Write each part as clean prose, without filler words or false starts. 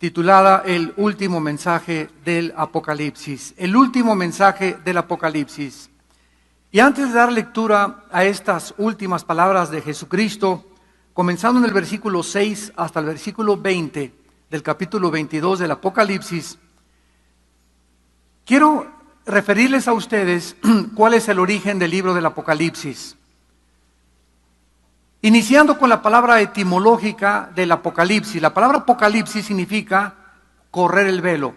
titulada El último mensaje del Apocalipsis. El último mensaje del Apocalipsis. Y antes de dar lectura a estas últimas palabras de Jesucristo, comenzando en el versículo 6 hasta el versículo 20 del capítulo 22 del Apocalipsis, quiero referirles a ustedes cuál es el origen del libro del Apocalipsis. Iniciando con la palabra etimológica del Apocalipsis. La palabra Apocalipsis significa correr el velo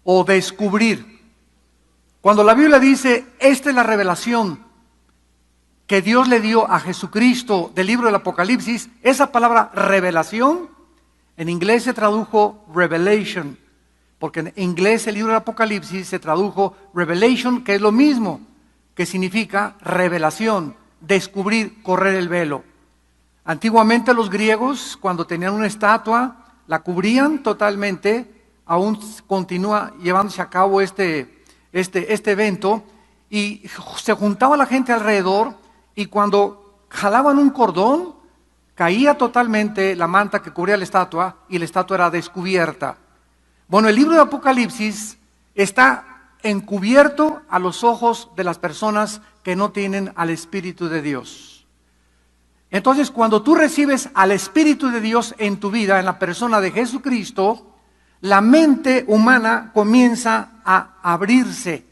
o descubrir. Cuando la Biblia dice, esta es la revelación que Dios le dio a Jesucristo del libro del Apocalipsis, esa palabra revelación, en inglés se tradujo revelation, porque en inglés el libro del Apocalipsis se tradujo revelation, que es lo mismo, que significa revelación, descubrir, correr el velo. Antiguamente los griegos, cuando tenían una estatua, la cubrían totalmente, aún continúa llevándose a cabo este evento, y se juntaba la gente alrededor, y cuando jalaban un cordón, caía totalmente la manta que cubría la estatua, y la estatua era descubierta. Bueno, el libro de Apocalipsis está encubierto a los ojos de las personas que no tienen al Espíritu de Dios. Entonces, cuando tú recibes al Espíritu de Dios en tu vida, en la persona de Jesucristo, la mente humana comienza a abrirse.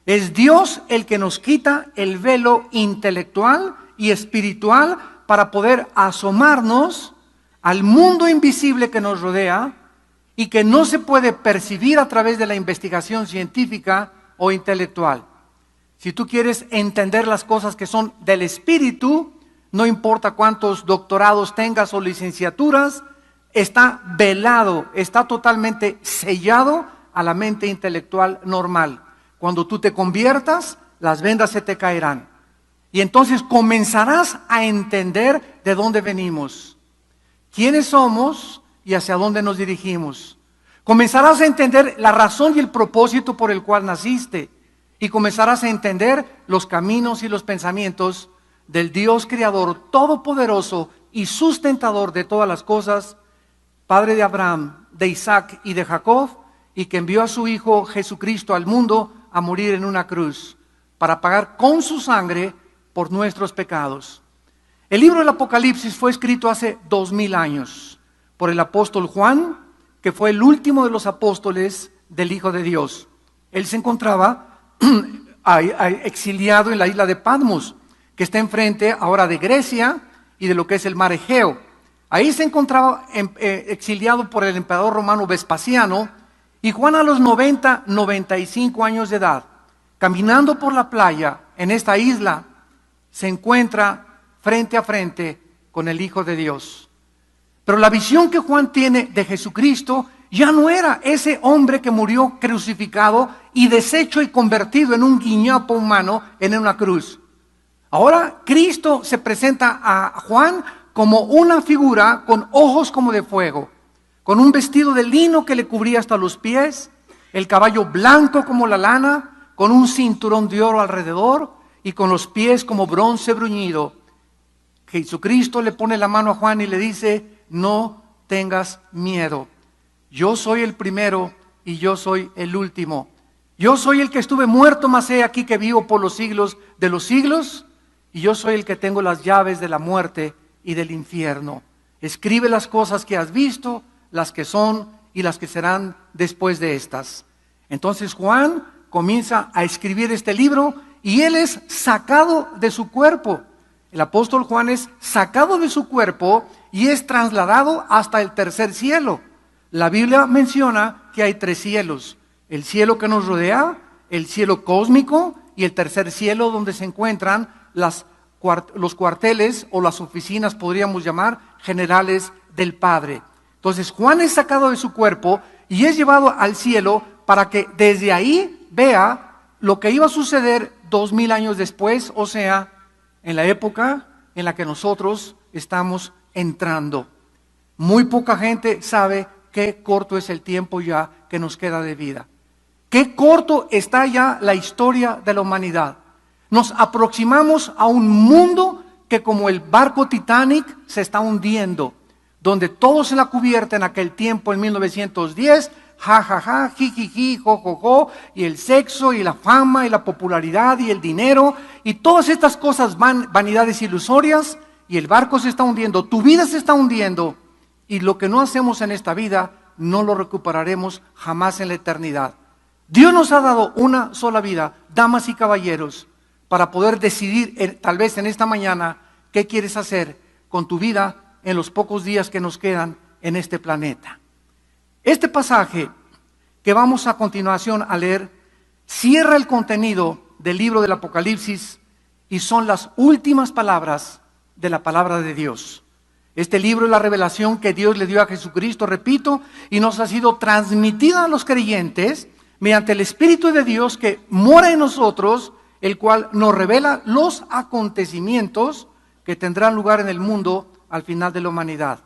Es Dios el que nos quita el velo intelectual y espiritual para poder asomarnos al mundo invisible que nos rodea y que no se puede percibir a través de la investigación científica o intelectual. Si tú quieres entender las cosas que son del Espíritu, no importa cuántos doctorados tengas o licenciaturas, está velado, está totalmente sellado a la mente intelectual normal. Cuando tú te conviertas, las vendas se te caerán. Y entonces comenzarás a entender de dónde venimos, quiénes somos y hacia dónde nos dirigimos. Comenzarás a entender la razón y el propósito por el cual naciste. Y comenzarás a entender los caminos y los pensamientos del Dios Creador Todopoderoso y sustentador de todas las cosas, Padre de Abraham, de Isaac y de Jacob, y que envió a su Hijo Jesucristo al mundo a morir en una cruz, para pagar con su sangre por nuestros pecados. El libro del Apocalipsis fue escrito hace 2000 años por el apóstol Juan, que fue el último de los apóstoles del Hijo de Dios. Él se encontraba exiliado en la isla de Patmos, que está enfrente ahora de Grecia y de lo que es el mar Egeo. Ahí se encontraba exiliado por el emperador romano Vespasiano, y Juan a los 95 años de edad, caminando por la playa en esta isla, se encuentra frente a frente con el Hijo de Dios. Pero la visión que Juan tiene de Jesucristo ya no era ese hombre que murió crucificado y deshecho y convertido en un guiñapo humano en una cruz. Ahora Cristo se presenta a Juan como una figura con ojos como de fuego, con un vestido de lino que le cubría hasta los pies, el caballo blanco como la lana, con un cinturón de oro alrededor y con los pies como bronce bruñido. Jesucristo le pone la mano a Juan y le dice: no tengas miedo. Yo soy el primero y yo soy el último. Yo soy el que estuve muerto, mas he aquí que vivo por los siglos de los siglos. Y yo soy el que tengo las llaves de la muerte y del infierno. Escribe las cosas que has visto, las que son y las que serán después de estas. Entonces Juan comienza a escribir este libro y él es sacado de su cuerpo. El apóstol Juan es sacado de su cuerpo y es trasladado hasta el tercer cielo. La Biblia menciona que hay 3 cielos: el cielo que nos rodea, el cielo cósmico y el tercer cielo, donde se encuentran los cuarteles o las oficinas, podríamos llamar, generales del Padre. Entonces Juan es sacado de su cuerpo y es llevado al cielo para que desde ahí vea lo que iba a suceder 2000 años después, o sea, en la época en la que nosotros estamos entrando. Muy poca gente sabe qué corto es el tiempo ya que nos queda de vida. Qué corto está ya la historia de la humanidad. Nos aproximamos a un mundo que, como el barco Titanic, se está hundiendo. donde todos en la cubierta en aquel tiempo, en 1910, ja, ja, ja, jijiji, jo, jo, jo, y el sexo, y la fama, y la popularidad, y el dinero, y todas estas cosas vanidades ilusorias, y el barco se está hundiendo, tu vida se está hundiendo, y lo que no hacemos en esta vida, no lo recuperaremos jamás en la eternidad. Dios nos ha dado una sola vida, damas y caballeros, para poder decidir, tal vez en esta mañana, qué quieres hacer con tu vida en los pocos días que nos quedan en este planeta. Este pasaje que vamos a continuación a leer cierra el contenido del libro del Apocalipsis y son las últimas palabras de la palabra de Dios. Este libro es la revelación que Dios le dio a Jesucristo, repito, y nos ha sido transmitida a los creyentes mediante el Espíritu de Dios que mora en nosotros, el cual nos revela los acontecimientos que tendrán lugar en el mundo al final de la humanidad.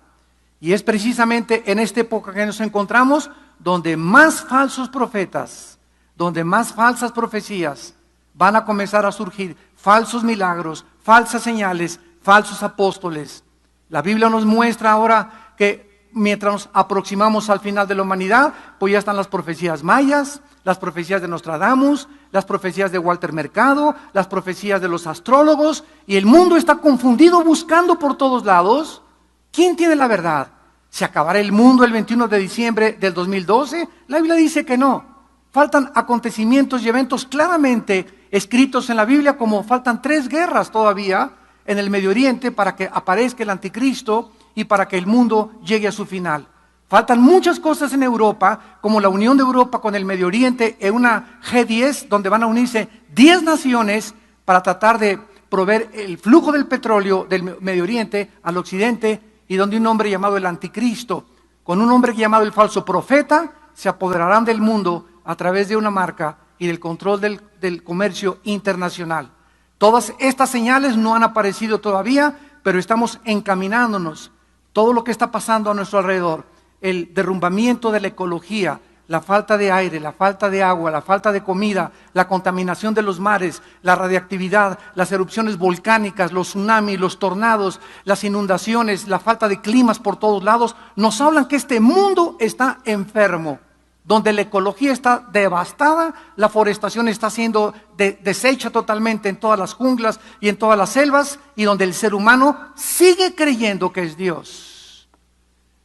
Y es precisamente en esta época que nos encontramos donde más falsos profetas, donde más falsas profecías van a comenzar a surgir, falsos milagros, falsas señales, falsos apóstoles. La Biblia nos muestra ahora que mientras nos aproximamos al final de la humanidad, pues ya están las profecías mayas, las profecías de Nostradamus, las profecías de Walter Mercado, las profecías de los astrólogos, y el mundo está confundido buscando por todos lados. ¿Quién tiene la verdad? ¿Se acabará el mundo el 21 de diciembre del 2012? La Biblia dice que no. Faltan acontecimientos y eventos claramente escritos en la Biblia, como faltan 3 guerras todavía en el Medio Oriente para que aparezca el anticristo y para que el mundo llegue a su final. Faltan muchas cosas en Europa, como la unión de Europa con el Medio Oriente en una G10, donde van a unirse 10 naciones para tratar de proveer el flujo del petróleo del Medio Oriente al occidente, y donde un hombre llamado el anticristo, con un hombre llamado el falso profeta, se apoderarán del mundo a través de una marca y del control del comercio internacional. Todas estas señales no han aparecido todavía, pero estamos encaminándonos. Todo lo que está pasando a nuestro alrededor, el derrumbamiento de la ecología, la falta de aire, la falta de agua, la falta de comida, la contaminación de los mares, la radiactividad, las erupciones volcánicas, los tsunamis, los tornados, las inundaciones, la falta de climas por todos lados, nos hablan que este mundo está enfermo, donde la ecología está devastada, la forestación está siendo deshecha totalmente en todas las junglas y en todas las selvas, y donde el ser humano sigue creyendo que es Dios.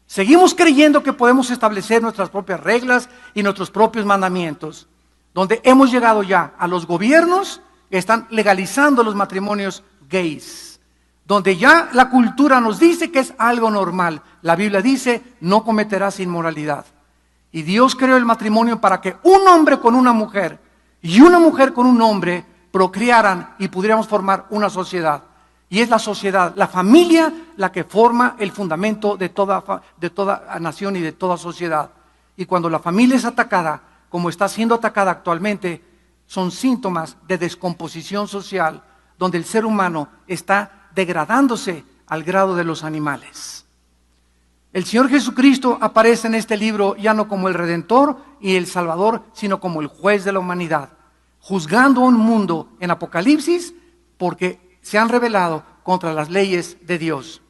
Seguimos creyendo que podemos establecer nuestras propias reglas y nuestros propios mandamientos, donde hemos llegado ya a los gobiernos que están legalizando los matrimonios gays, donde ya la cultura nos dice que es algo normal. La Biblia dice, no cometerás inmoralidad. Y Dios creó el matrimonio para que un hombre con una mujer y una mujer con un hombre procrearan y pudiéramos formar una sociedad. Y es la sociedad, la familia, la que forma el fundamento de toda nación y de toda sociedad. Y cuando la familia es atacada, como está siendo atacada actualmente, son síntomas de descomposición social, donde el ser humano está degradándose al grado de los animales. El Señor Jesucristo aparece en este libro ya no como el Redentor y el Salvador, sino como el juez de la humanidad, juzgando a un mundo en Apocalipsis porque se han rebelado contra las leyes de Dios.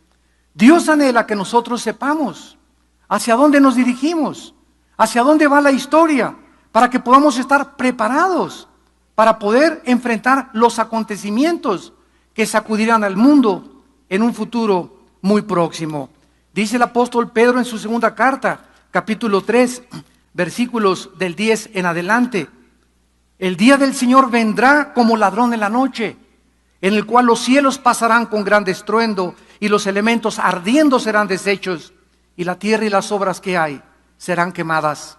Dios anhela que nosotros sepamos hacia dónde nos dirigimos, hacia dónde va la historia, para que podamos estar preparados para poder enfrentar los acontecimientos que sacudirán al mundo en un futuro muy próximo. Dice el apóstol Pedro en su segunda carta, capítulo 3, versículos del 10 en adelante: el día del Señor vendrá como ladrón en la noche, en el cual los cielos pasarán con gran estruendo, y los elementos ardiendo serán deshechos, y la tierra y las obras que hay serán quemadas.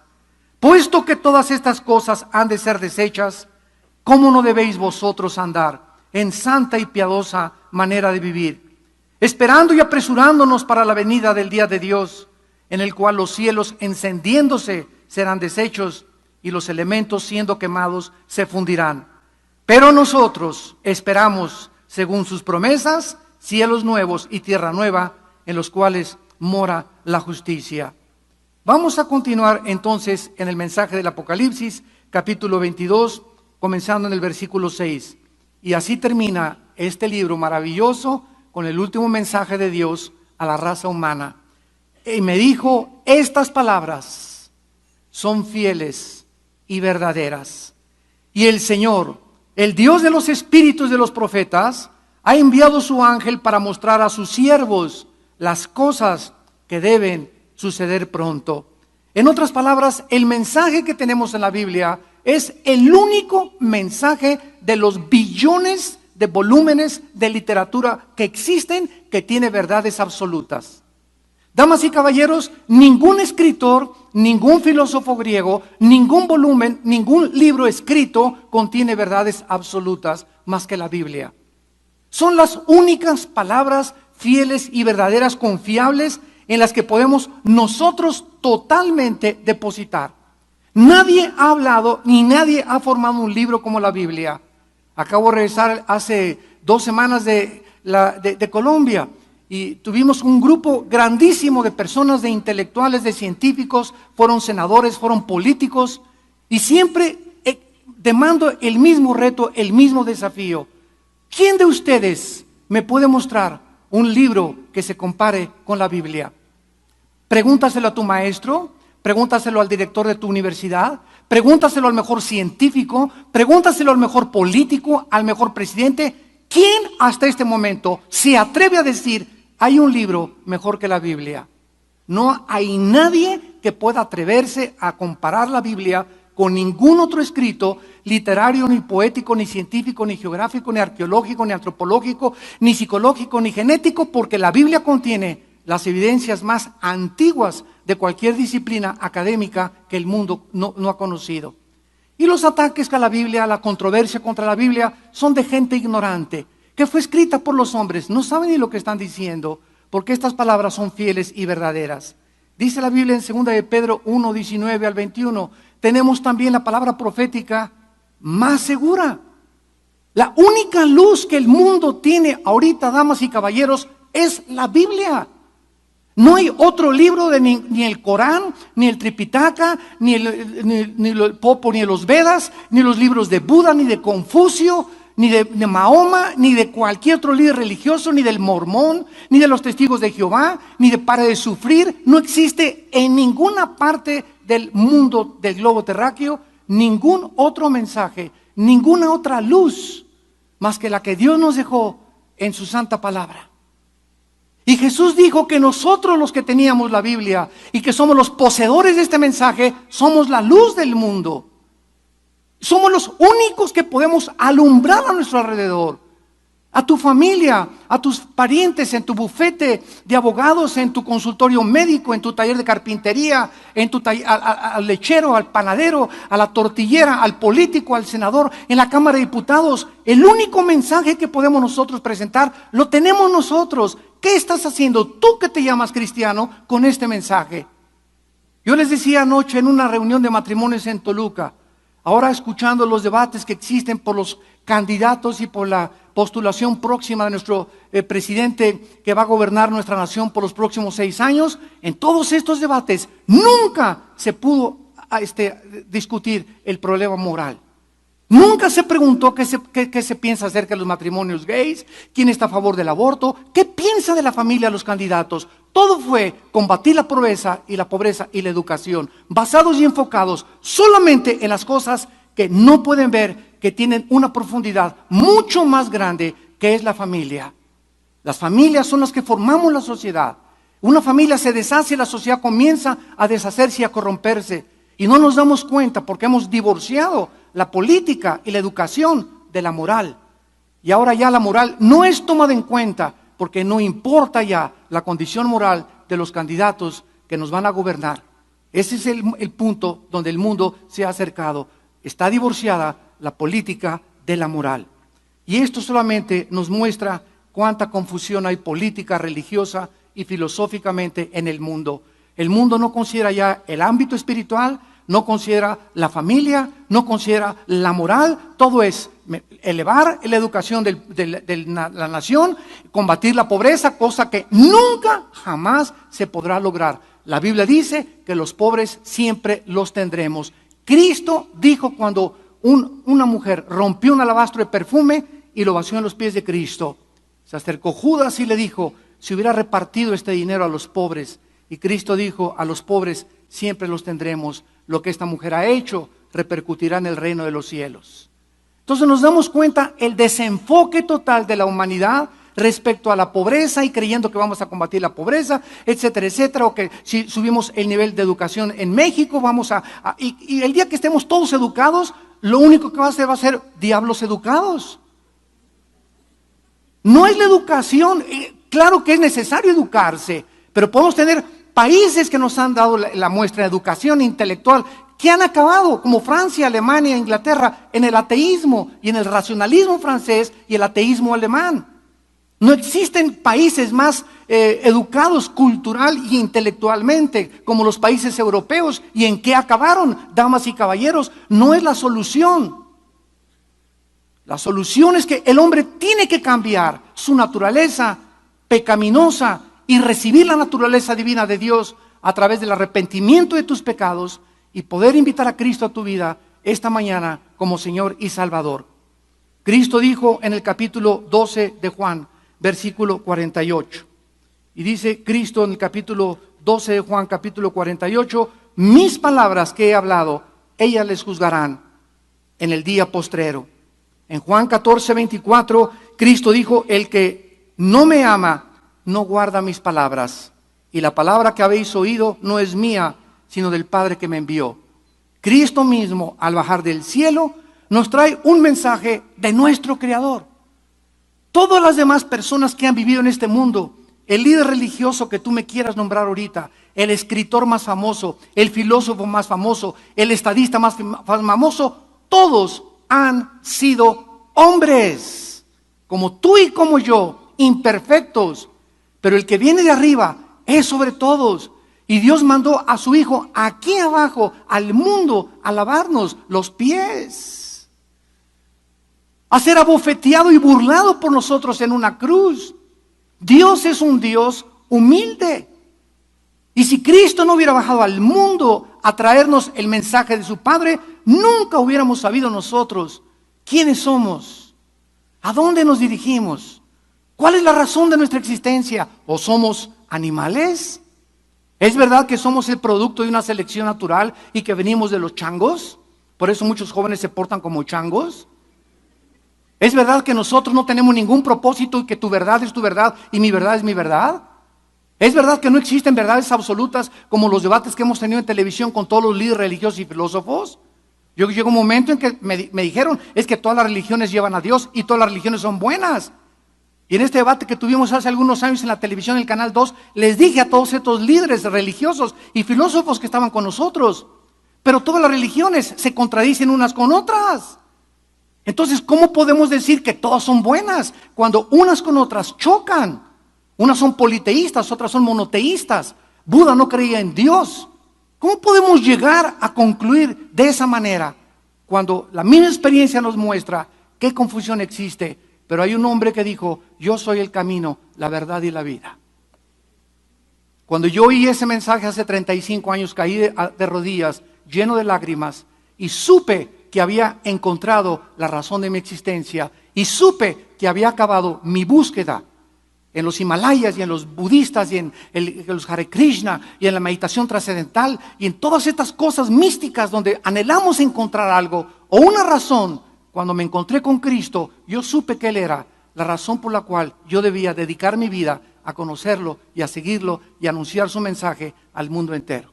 Puesto que todas estas cosas han de ser deshechas, ¿cómo no debéis vosotros andar en santa y piadosa manera de vivir, esperando y apresurándonos para la venida del día de Dios, en el cual los cielos encendiéndose serán deshechos, y los elementos siendo quemados se fundirán? Pero nosotros esperamos, según sus promesas, cielos nuevos y tierra nueva, en los cuales mora la justicia. Vamos a continuar entonces en el mensaje del Apocalipsis, capítulo 22, comenzando en el versículo 6. Y así termina este libro maravilloso con el último mensaje de Dios a la raza humana. y me dijo, estas palabras son fieles y verdaderas. Y el Señor, el Dios de los espíritus de los profetas, ha enviado su ángel para mostrar a sus siervos las cosas que deben suceder pronto. En otras palabras, el mensaje que tenemos en la Biblia es el único mensaje de los billones de volúmenes de literatura que existen que tiene verdades absolutas. Damas y caballeros, ningún escritor, ningún filósofo griego, ningún volumen, ningún libro escrito contiene verdades absolutas más que la Biblia. Son las únicas palabras fieles y verdaderas, confiables, en las que podemos nosotros totalmente depositar. Nadie ha hablado ni nadie ha formado un libro como la Biblia. Acabo de regresar hace 2 semanas de Colombia y tuvimos un grupo grandísimo de personas, de intelectuales, de científicos, fueron senadores, fueron políticos, y siempre demando el mismo reto, el mismo desafío. ¿Quién de ustedes me puede mostrar un libro que se compare con la Biblia? Pregúntaselo a tu maestro, pregúntaselo al director de tu universidad, pregúntaselo al mejor científico, pregúntaselo al mejor político, al mejor presidente. ¿Quién hasta este momento se atreve a decir, hay un libro mejor que la Biblia? No hay nadie que pueda atreverse a comparar la Biblia con ningún otro escrito literario, ni poético, ni científico, ni geográfico, ni arqueológico, ni antropológico, ni psicológico, ni genético, porque la Biblia contiene las evidencias más antiguas de cualquier disciplina académica que el mundo no ha conocido. Y los ataques a la Biblia, la controversia contra la Biblia, son de gente ignorante, que fue escrita por los hombres, no saben ni lo que están diciendo, porque estas palabras son fieles y verdaderas. Dice la Biblia en 2 de Pedro 1, 19 al 21, tenemos también la palabra profética más segura. La única luz que el mundo tiene ahorita, damas y caballeros, es la Biblia. No hay otro libro ni el Corán, ni el Tripitaka, ni el Popo, ni los Vedas, ni los libros de Buda, ni de Confucio, ni de Mahoma, ni de cualquier otro líder religioso, ni del Mormón, ni de los Testigos de Jehová, ni de Pare de Sufrir. No existe en ninguna parte del mundo del globo terráqueo ningún otro mensaje, ninguna otra luz más que la que Dios nos dejó en su santa palabra. Y Jesús dijo que nosotros, los que teníamos la Biblia y que somos los poseedores de este mensaje, somos la luz del mundo. Somos los únicos que podemos alumbrar a nuestro alrededor, a tu familia, a tus parientes, en tu bufete de abogados, en tu consultorio médico, en tu taller de carpintería, en tu al lechero, al panadero, a la tortillera, al político, al senador, en la Cámara de Diputados. El único mensaje que podemos nosotros presentar, lo tenemos nosotros. ¿Qué estás haciendo tú que te llamas cristiano con este mensaje? Yo les decía anoche en una reunión de matrimonios en Toluca, ahora escuchando los debates que existen por los candidatos y por la postulación próxima de nuestro presidente que va a gobernar nuestra nación por los próximos 6 años, en todos estos debates nunca se pudo discutir el problema moral. Nunca se preguntó qué se piensa acerca de los matrimonios gays, quién está a favor del aborto, qué piensa de la familia los candidatos. Todo fue combatir la pobreza y la educación, basados y enfocados solamente en las cosas que no pueden ver, que tienen una profundidad mucho más grande, que es la familia. Las familias son las que formamos la sociedad. Una familia se deshace y la sociedad comienza a deshacerse y a corromperse. Y no nos damos cuenta porque hemos divorciado la política y la educación de la moral. Y ahora ya la moral no es tomada en cuenta porque no importa ya la condición moral de los candidatos que nos van a gobernar. Ese es el punto donde el mundo se ha acercado. Está divorciada la política de la moral. Y esto solamente nos muestra cuánta confusión hay política, religiosa y filosóficamente en el mundo. El mundo no considera ya el ámbito espiritual, no considera la familia, no considera la moral. Todo es elevar la educación de la nación, combatir la pobreza, cosa que nunca, jamás se podrá lograr. La Biblia dice que los pobres siempre los tendremos. Cristo dijo cuando una mujer rompió un alabastro de perfume y lo vació en los pies de Cristo. Se acercó Judas y le dijo, si hubiera repartido este dinero a los pobres, Y Cristo dijo, a los pobres siempre los tendremos. Lo que esta mujer ha hecho repercutirá en el reino de los cielos. Entonces nos damos cuenta el desenfoque total de la humanidad respecto a la pobreza y creyendo que vamos a combatir la pobreza, etcétera, etcétera, o que si subimos el nivel de educación en México, y el día que estemos todos educados, lo único que va a ser diablos educados. No es la educación, claro que es necesario educarse, pero podemos tener países que nos han dado la muestra de educación intelectual, que han acabado, como Francia, Alemania, Inglaterra, en el ateísmo y en el racionalismo francés y el ateísmo alemán. No existen países más educados cultural y intelectualmente como los países europeos. ¿Y en qué acabaron, damas y caballeros? No es la solución. La solución es que el hombre tiene que cambiar su naturaleza pecaminosa y recibir la naturaleza divina de Dios a través del arrepentimiento de tus pecados y poder invitar a Cristo a tu vida esta mañana como Señor y Salvador. Cristo dijo en el capítulo 12 de Juan, versículo 48. Y dice Cristo en el capítulo 12 de Juan, capítulo 48, mis palabras que he hablado, ellas les juzgarán en el día postrero. En Juan 14, 24, Cristo dijo, el que no me ama, no guarda mis palabras. Y la palabra que habéis oído no es mía, sino del Padre que me envió. Cristo mismo, al bajar del cielo, nos trae un mensaje de nuestro Creador. Todas las demás personas que han vivido en este mundo, el líder religioso que tú me quieras nombrar ahorita, el escritor más famoso, el filósofo más famoso, el estadista más famoso, todos han sido hombres, como tú y como yo, imperfectos, pero el que viene de arriba es sobre todos. Y Dios mandó a su Hijo aquí abajo, al mundo, a lavarnos los pies, a ser abofeteado y burlado por nosotros en una cruz. Dios es un Dios humilde. Y si Cristo no hubiera bajado al mundo a traernos el mensaje de su Padre, nunca hubiéramos sabido nosotros quiénes somos, a dónde nos dirigimos, cuál es la razón de nuestra existencia. ¿O somos animales? ¿Es verdad que somos el producto de una selección natural y que venimos de los changos? Por eso muchos jóvenes se portan como changos. ¿Es verdad que nosotros no tenemos ningún propósito y que tu verdad es tu verdad y mi verdad es mi verdad? ¿Es verdad que no existen verdades absolutas como los debates que hemos tenido en televisión con todos los líderes religiosos y filósofos? Llegó un momento en que me dijeron, es que todas las religiones llevan a Dios y todas las religiones son buenas. Y en este debate que tuvimos hace algunos años en la televisión, en el Canal 2, les dije a todos estos líderes religiosos y filósofos que estaban con nosotros, pero todas las religiones se contradicen unas con otras. Entonces, ¿cómo podemos decir que todas son buenas cuando unas con otras chocan? Unas son politeístas, otras son monoteístas. Buda no creía en Dios. ¿Cómo podemos llegar a concluir de esa manera cuando la misma experiencia nos muestra qué confusión existe? Pero hay un hombre que dijo, yo soy el camino, la verdad y la vida. Cuando yo oí ese mensaje hace 35 años, caí de rodillas, lleno de lágrimas, y supe que había encontrado la razón de mi existencia, y supe que había acabado mi búsqueda en los Himalayas y en los budistas y en los Hare Krishna y en la meditación trascendental y en todas estas cosas místicas donde anhelamos encontrar algo o una razón. Cuando me encontré con Cristo, yo supe que Él era la razón por la cual yo debía dedicar mi vida a conocerlo y a seguirlo y a anunciar su mensaje al mundo entero.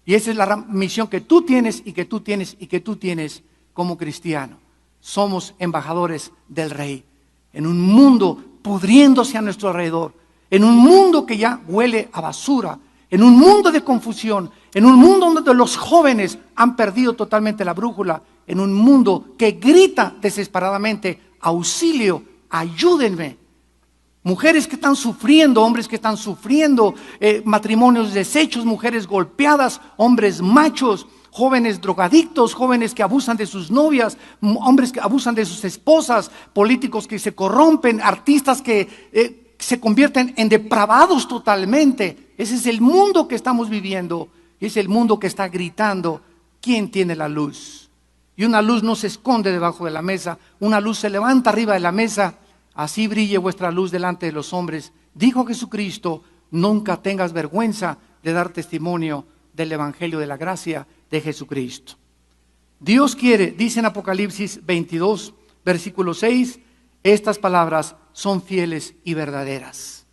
Y esa es la misión que tú tienes y que tú tienes y que tú tienes como cristiano. Somos embajadores del Rey en un mundo pudriéndose a nuestro alrededor, en un mundo que ya huele a basura, en un mundo de confusión, en un mundo donde los jóvenes han perdido totalmente la brújula, en un mundo que grita desesperadamente, auxilio, ayúdenme. Mujeres que están sufriendo, hombres que están sufriendo, matrimonios deshechos, mujeres golpeadas, hombres machos, jóvenes drogadictos, jóvenes que abusan de sus novias, hombres que abusan de sus esposas, políticos que se corrompen, artistas que se convierten en depravados totalmente. Ese es el mundo que estamos viviendo, es el mundo que está gritando, ¿quién tiene la luz? Y una luz no se esconde debajo de la mesa, una luz se levanta arriba de la mesa. Así brille vuestra luz delante de los hombres, dijo Jesucristo, nunca tengas vergüenza de dar testimonio del Evangelio de la gracia de Jesucristo. Dios quiere, dice en Apocalipsis 22, versículo 6, estas palabras son fieles y verdaderas.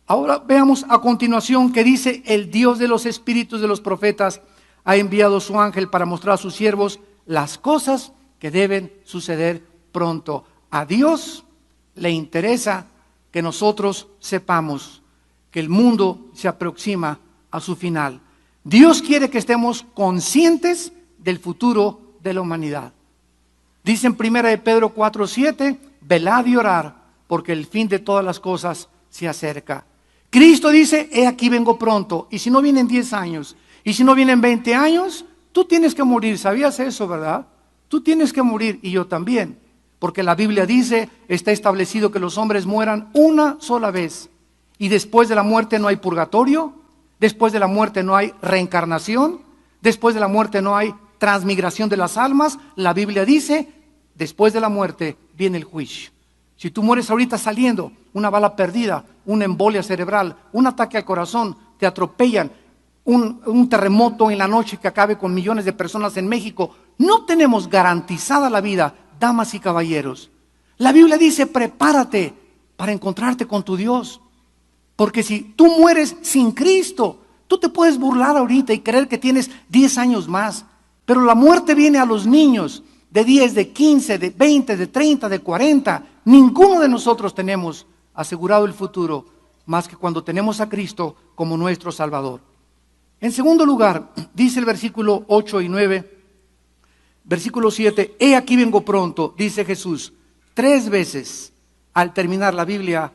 Ahora veamos a continuación que dice: el Dios de los espíritus de los profetas ha enviado su ángel para mostrar a sus siervos las cosas que deben suceder pronto. A Dios le interesa que nosotros sepamos que el mundo se aproxima a su final. Dios quiere que estemos conscientes del futuro de la humanidad. Dice en 1 de Pedro 4:7, velad y orad, porque el fin de todas las cosas se acerca. Cristo dice: he aquí vengo pronto. Y si no vienen 10 años, y si no vienen 20 años, tú tienes que morir. ¿Sabías eso, verdad? Tú tienes que morir, y yo también. Porque la Biblia dice, está establecido que los hombres mueran una sola vez. Y después de la muerte no hay purgatorio, después de la muerte no hay reencarnación, después de la muerte no hay transmigración de las almas. La Biblia dice, después de la muerte viene el juicio. Si tú mueres ahorita saliendo, una bala perdida, una embolia cerebral, un ataque al corazón, te atropellan, un terremoto en la noche que acabe con millones de personas en México, no tenemos garantizada la vida, damas y caballeros. La Biblia dice, prepárate para encontrarte con tu Dios. Porque si tú mueres sin Cristo, tú te puedes burlar ahorita y creer que tienes 10 años más. Pero la muerte viene a los niños de 10, de 15, de 20, de 30, de 40. Ninguno de nosotros tenemos asegurado el futuro más que cuando tenemos a Cristo como nuestro Salvador. En segundo lugar, dice el versículo 8 y 9, versículo 7, he aquí vengo pronto, dice Jesús. 3 veces al terminar la Biblia,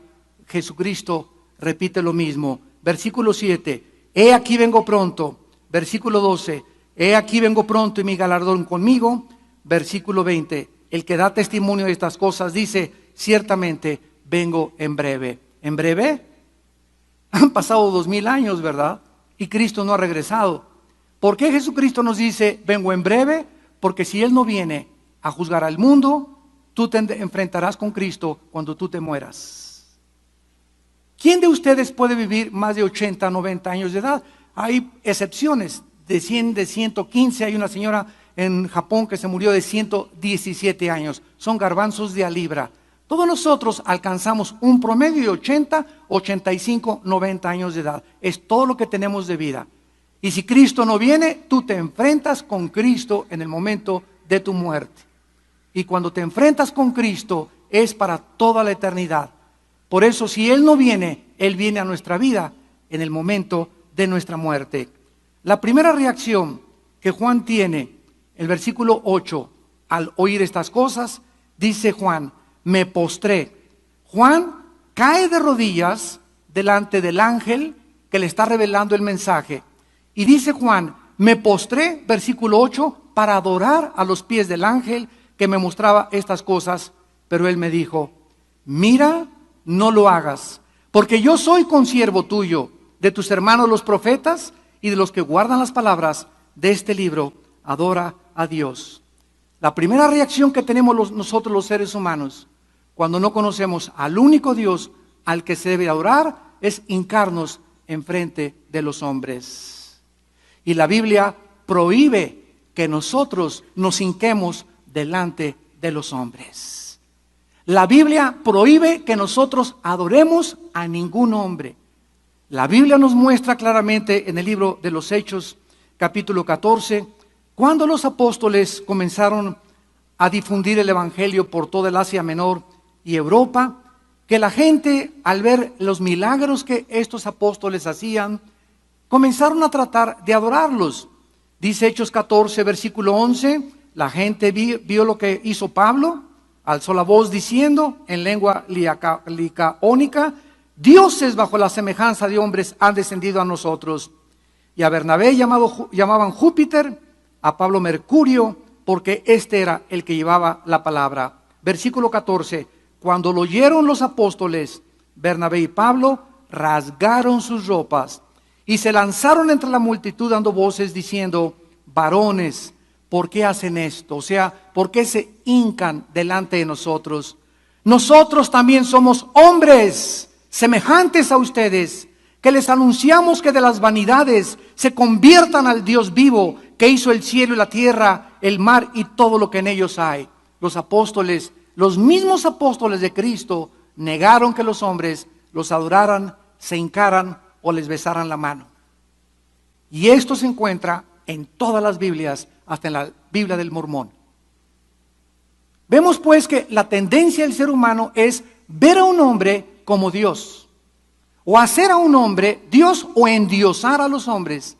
Jesucristo repite lo mismo. Versículo 7, he aquí vengo pronto. Versículo 12, he aquí vengo pronto y mi galardón conmigo. Versículo 20, el que da testimonio de estas cosas dice, ciertamente vengo en breve. ¿En breve? Han pasado 2000 años, ¿verdad? Y Cristo no ha regresado. ¿Por qué Jesucristo nos dice, vengo en breve? Porque si Él no viene a juzgar al mundo, tú te enfrentarás con Cristo cuando tú te mueras. ¿Quién de ustedes puede vivir más de 80, 90 años de edad? Hay excepciones, de 100, de 115. Hay una señora en Japón que se murió de 117 años. Son garbanzos de a libra. Todos nosotros alcanzamos un promedio de 80, 85, 90 años de edad. Es todo lo que tenemos de vida. Y si Cristo no viene, tú te enfrentas con Cristo en el momento de tu muerte. Y cuando te enfrentas con Cristo es para toda la eternidad. Por eso si Él no viene, Él viene a nuestra vida en el momento de nuestra muerte. La primera reacción que Juan tiene, el versículo 8, al oír estas cosas, dice Juan, me postré. Juan cae de rodillas delante del ángel que le está revelando el mensaje. Y dice Juan, me postré, versículo 8, para adorar a los pies del ángel que me mostraba estas cosas. Pero él me dijo, mira, no lo hagas, porque yo soy consiervo tuyo, de tus hermanos los profetas y de los que guardan las palabras de este libro. Adora a Dios. La primera reacción que tenemos nosotros los seres humanos, cuando no conocemos al único Dios al que se debe adorar, es hincarnos enfrente de los hombres. Y la Biblia prohíbe que nosotros nos hinquemos delante de los hombres. La Biblia prohíbe que nosotros adoremos a ningún hombre. La Biblia nos muestra claramente en el libro de los Hechos, capítulo 14, cuando los apóstoles comenzaron a difundir el Evangelio por toda el Asia Menor y Europa, que la gente, al ver los milagros que estos apóstoles hacían, comenzaron a tratar de adorarlos. Dice Hechos 14, versículo 11, la gente vio lo que hizo Pablo, alzó la voz diciendo en lengua licaónica, dioses bajo la semejanza de hombres han descendido a nosotros. Y a Bernabé llamaban Júpiter, a Pablo Mercurio, porque este era el que llevaba la palabra. Versículo 14, cuando lo oyeron los apóstoles, Bernabé y Pablo rasgaron sus ropas y se lanzaron entre la multitud dando voces diciendo, varones, ¿por qué hacen esto? O sea, ¿por qué se hincan delante de nosotros? Nosotros también somos hombres semejantes a ustedes, que les anunciamos que de las vanidades se conviertan al Dios vivo, que hizo el cielo y la tierra, el mar y todo lo que en ellos hay. Los apóstoles, los mismos apóstoles de Cristo, negaron que los hombres los adoraran, se hincaran o les besaran la mano. Y esto se encuentra en todas las Biblias, hasta en la Biblia del Mormón. Vemos pues que la tendencia del ser humano es ver a un hombre como Dios, o hacer a un hombre Dios, o endiosar a los hombres,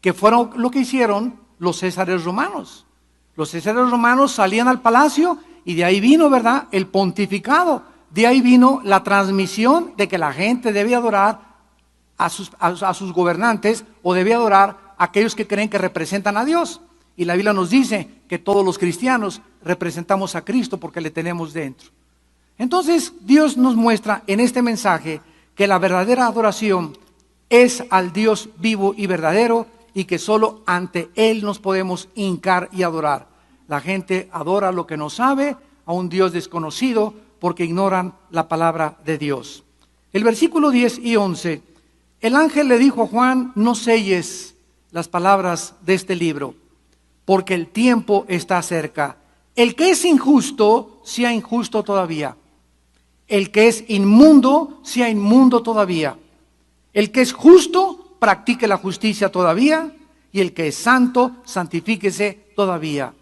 que fueron lo que hicieron los césares romanos. Los césares romanos salían al palacio y de ahí vino, ¿verdad?, el pontificado. De ahí vino la transmisión de que la gente debía adorar a sus gobernantes, o debía adorar a aquellos que creen que representan a Dios. Y la Biblia nos dice que todos los cristianos representamos a Cristo porque le tenemos dentro. Entonces Dios nos muestra en este mensaje que la verdadera adoración es al Dios vivo y verdadero, y que solo ante Él nos podemos hincar y adorar. La gente adora lo que no sabe, a un Dios desconocido, porque ignoran la palabra de Dios. El versículo 10 y 11, el ángel le dijo a Juan: no selles las palabras de este libro, porque el tiempo está cerca. El que es injusto, sea injusto todavía. El que es inmundo, sea inmundo todavía. El que es justo, practique la justicia todavía. Y el que es santo, santifíquese todavía.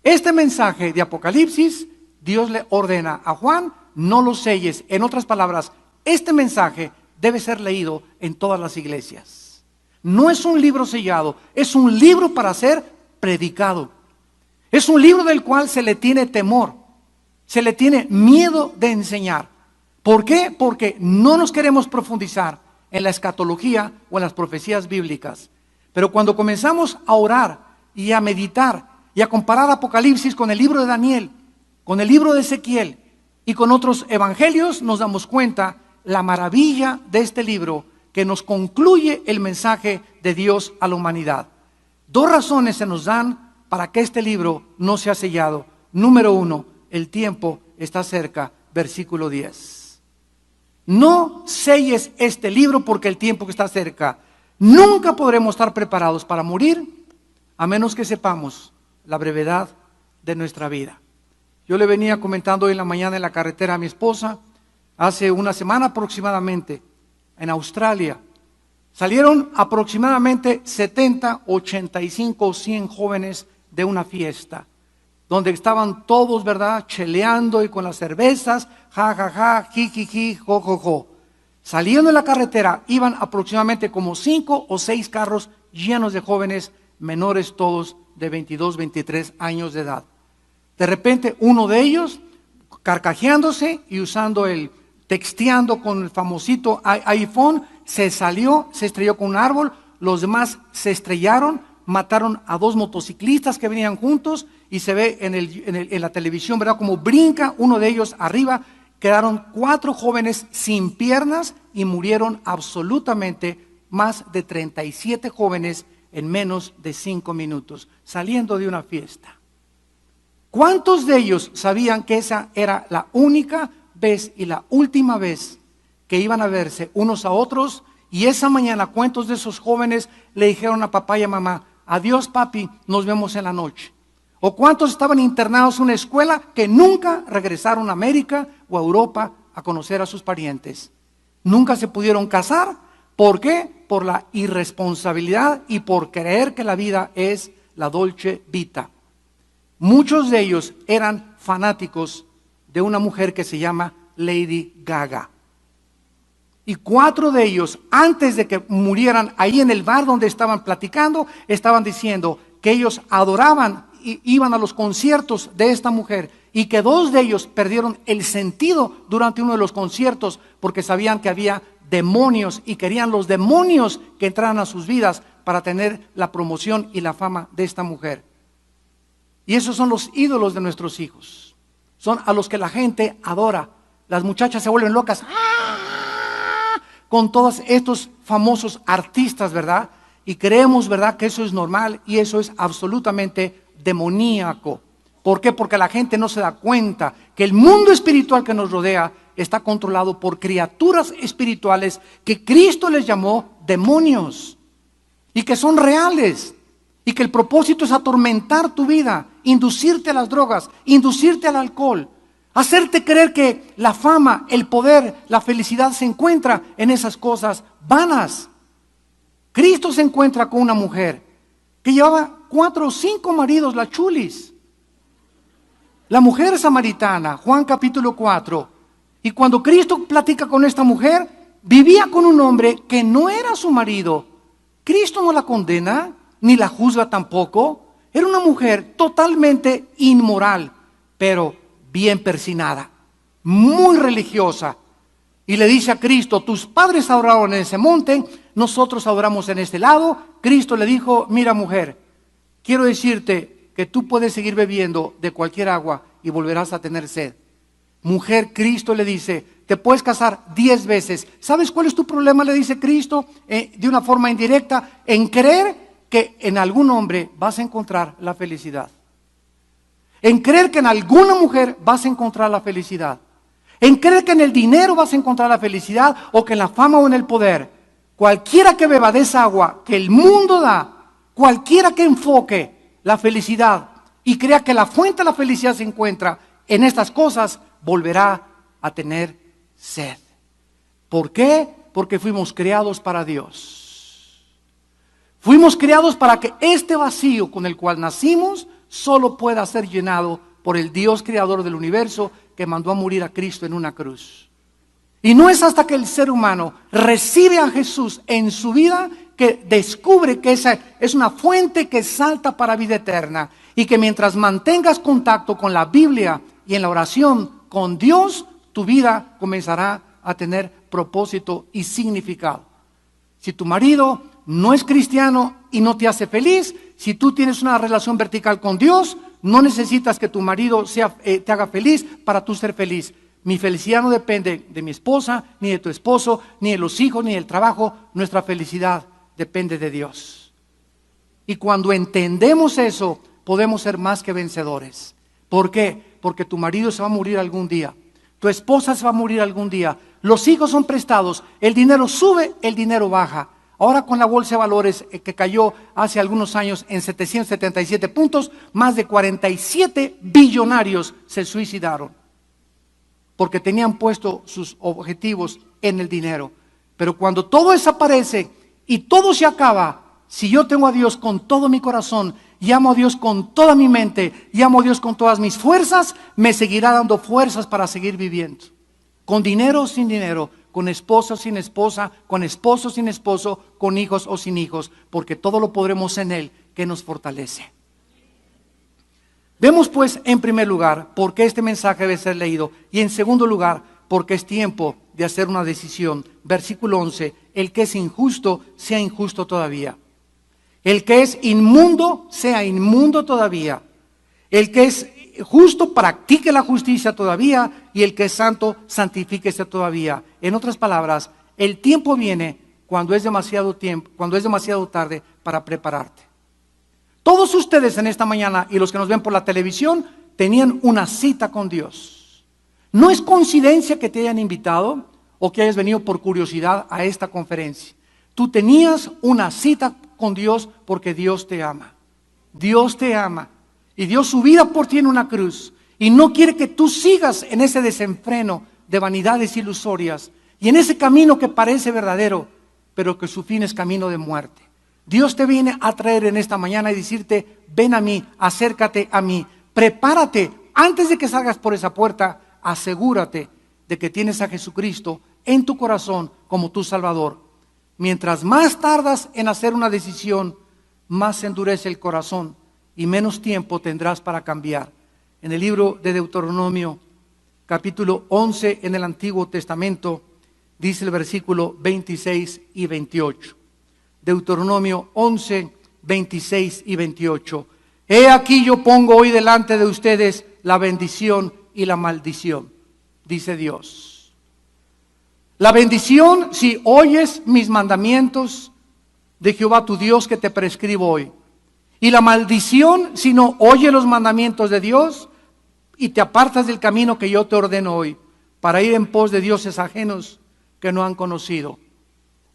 Este mensaje de Apocalipsis, Dios le ordena a Juan: no lo selles. En otras palabras, este mensaje debe ser leído en todas las iglesias. No es un libro sellado, es un libro para ser predicado. Es un libro del cual se le tiene temor, se le tiene miedo de enseñar. ¿Por qué? Porque no nos queremos profundizar en la escatología o en las profecías bíblicas. Pero cuando comenzamos a orar y a meditar y a comparar Apocalipsis con el libro de Daniel, con el libro de Ezequiel y con otros evangelios, nos damos cuenta la maravilla de este libro que nos concluye el mensaje de Dios a la humanidad. Dos razones se nos dan para que este libro no sea sellado. Número 1, el tiempo está cerca, versículo 10. No selles este libro porque el tiempo que está cerca. Nunca podremos estar preparados para morir a menos que sepamos la brevedad de nuestra vida. Yo le venía comentando hoy en la mañana en la carretera a mi esposa, hace una semana aproximadamente, en Australia, salieron aproximadamente 70, 85 o 100 jóvenes de una fiesta, donde estaban todos, ¿verdad?, cheleando y con las cervezas, ja, ja, ja, ji, ji, ji, jo, jo, jo. Saliendo de la carretera, iban aproximadamente como 5 o 6 carros llenos de jóvenes, menores todos de 22, 23 años de edad. De repente, uno de ellos, carcajeándose y texteando con el famosito iPhone, se salió, se estrelló con un árbol. Los demás se estrellaron, mataron a 2 motociclistas que venían juntos, y se ve en la televisión, ¿verdad?, como brinca uno de ellos arriba. Quedaron 4 jóvenes sin piernas y murieron absolutamente más de 37 jóvenes en menos de 5 minutos, saliendo de una fiesta. ¿Cuántos de ellos sabían que esa era la única vez y la última vez que iban a verse unos a otros? Y esa mañana, ¿cuántos de esos jóvenes le dijeron a papá y a mamá: adiós papi, nos vemos en la noche? ¿O cuántos estaban internados en una escuela que nunca regresaron a América o a Europa a conocer a sus parientes? Nunca se pudieron casar. ¿Por qué? Por la irresponsabilidad y por creer que la vida es la dolce vita. Muchos de ellos eran fanáticos de una mujer que se llama Lady Gaga. Y 4 de ellos, antes de que murieran ahí en el bar donde estaban platicando, estaban diciendo que ellos adoraban y iban a los conciertos de esta mujer, y que 2 de ellos perdieron el sentido durante uno de los conciertos porque sabían que había demonios y querían los demonios que entraran a sus vidas para tener la promoción y la fama de esta mujer. Y esos son los ídolos de nuestros hijos. Son a los que la gente adora. Las muchachas se vuelven locas con todos estos famosos artistas, ¿verdad? Y creemos, ¿verdad?, que eso es normal, y eso es absolutamente demoníaco. ¿Por qué? Porque la gente no se da cuenta que el mundo espiritual que nos rodea está controlado por criaturas espirituales que Cristo les llamó demonios y que son reales y que el propósito es atormentar tu vida, inducirte a las drogas, inducirte al alcohol, hacerte creer que la fama, el poder, la felicidad se encuentra en esas cosas vanas. Cristo se encuentra con una mujer que llevaba 4 o 5 maridos, la chulis. La mujer samaritana, Juan capítulo 4. Y cuando Cristo platica con esta mujer, vivía con un hombre que no era su marido. Cristo no la condena, ni la juzga tampoco. Era una mujer totalmente inmoral, pero bien persinada, muy religiosa. Y le dice a Cristo, tus padres adoraron en ese monte, nosotros adoramos en este lado. Cristo le dijo, mira mujer, quiero decirte que tú puedes seguir bebiendo de cualquier agua y volverás a tener sed. Mujer, Cristo le dice, te puedes casar 10 veces. ¿Sabes cuál es tu problema? Le dice Cristo, de una forma indirecta, en creer que en algún hombre vas a encontrar la felicidad. En creer que en alguna mujer vas a encontrar la felicidad. En creer que en el dinero vas a encontrar la felicidad, o que en la fama o en el poder. Cualquiera que beba de esa agua que el mundo da, cualquiera que enfoque la felicidad y crea que la fuente de la felicidad se encuentra en estas cosas, volverá a tener sed. ¿Por qué? Porque fuimos creados para Dios. Fuimos creados para que este vacío con el cual nacimos solo pueda ser llenado por el Dios creador del universo que mandó a morir a Cristo en una cruz. Y no es hasta que el ser humano recibe a Jesús en su vida que descubre que esa es una fuente que salta para vida eterna, y que mientras mantengas contacto con la Biblia y en la oración con Dios, tu vida comenzará a tener propósito y significado. Si tu marido no es cristiano y no te hace feliz, si tú tienes una relación vertical con Dios, no necesitas que tu marido te haga feliz para tú ser feliz. Mi felicidad no depende de mi esposa, ni de tu esposo, ni de los hijos, ni del trabajo. Nuestra felicidad depende de Dios. Y cuando entendemos eso, podemos ser más que vencedores. ¿Por qué? Porque tu marido se va a morir algún día. Tu esposa se va a morir algún día. Los hijos son prestados. El dinero sube, el dinero baja. Ahora con la bolsa de valores que cayó hace algunos años en 777 puntos, más de 47 billonarios se suicidaron. Porque tenían puesto sus objetivos en el dinero. Pero cuando todo desaparece y todo se acaba, si yo tengo a Dios con todo mi corazón, y amo a Dios con toda mi mente, y amo a Dios con todas mis fuerzas, me seguirá dando fuerzas para seguir viviendo. Con dinero o sin dinero, con esposa o sin esposa, con esposo o sin esposo, con hijos o sin hijos, porque todo lo podremos en Él que nos fortalece. Vemos pues en primer lugar por qué este mensaje debe ser leído, y en segundo lugar porque es tiempo de hacer una decisión. Versículo 11, el que es injusto sea injusto todavía. El que es inmundo sea inmundo todavía. El que es justo practique la justicia todavía, y el que es santo santifíquese todavía. En otras palabras, el tiempo viene cuando es demasiado tarde para prepararte. Todos ustedes en esta mañana y los que nos ven por la televisión tenían una cita con Dios. No es coincidencia que te hayan invitado o que hayas venido por curiosidad a esta conferencia. Tú tenías una cita con Dios porque Dios te ama. Dios te ama y dio su vida por ti en una cruz, y no quiere que tú sigas en ese desenfreno de vanidades ilusorias y en ese camino que parece verdadero, pero que su fin es camino de muerte. Dios te viene a traer en esta mañana y decirte, ven a mí, acércate a mí, prepárate. Antes de que salgas por esa puerta, asegúrate de que tienes a Jesucristo en tu corazón como tu Salvador. Mientras más tardas en hacer una decisión, más se endurece el corazón y menos tiempo tendrás para cambiar. En el libro de Deuteronomio, capítulo 11 en el Antiguo Testamento, dice el versículo 26 y 28. Deuteronomio 11, 26 y 28. He aquí yo pongo hoy delante de ustedes la bendición y la maldición, dice Dios. La bendición si oyes mis mandamientos de Jehová tu Dios que te prescribo hoy. Y la maldición si no oyes los mandamientos de Dios y te apartas del camino que yo te ordeno hoy, para ir en pos de dioses ajenos que no han conocido.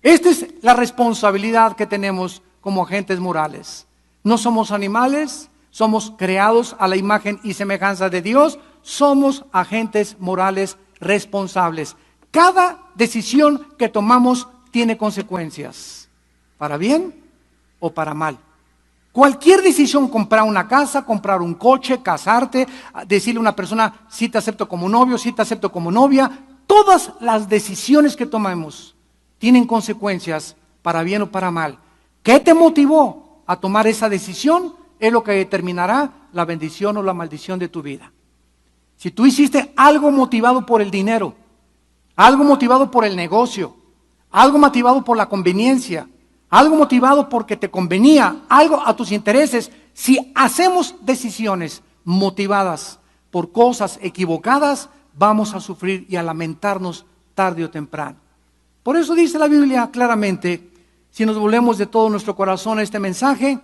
Esta es la responsabilidad que tenemos como agentes morales. No somos animales, somos creados a la imagen y semejanza de Dios, somos agentes morales responsables. Cada decisión que tomamos tiene consecuencias, para bien o para mal. Cualquier decisión, comprar una casa, comprar un coche, casarte, decirle a una persona, si te acepto como novio, si te acepto como novia, todas las decisiones que tomamos tienen consecuencias, para bien o para mal. ¿Qué te motivó a tomar esa decisión? Es lo que determinará la bendición o la maldición de tu vida. Si tú hiciste algo motivado por el dinero, algo motivado por el negocio, algo motivado por la conveniencia, algo motivado porque te convenía, algo a tus intereses, si hacemos decisiones motivadas por cosas equivocadas, vamos a sufrir y a lamentarnos tarde o temprano. Por eso dice la Biblia claramente, si nos volvemos de todo nuestro corazón a este mensaje,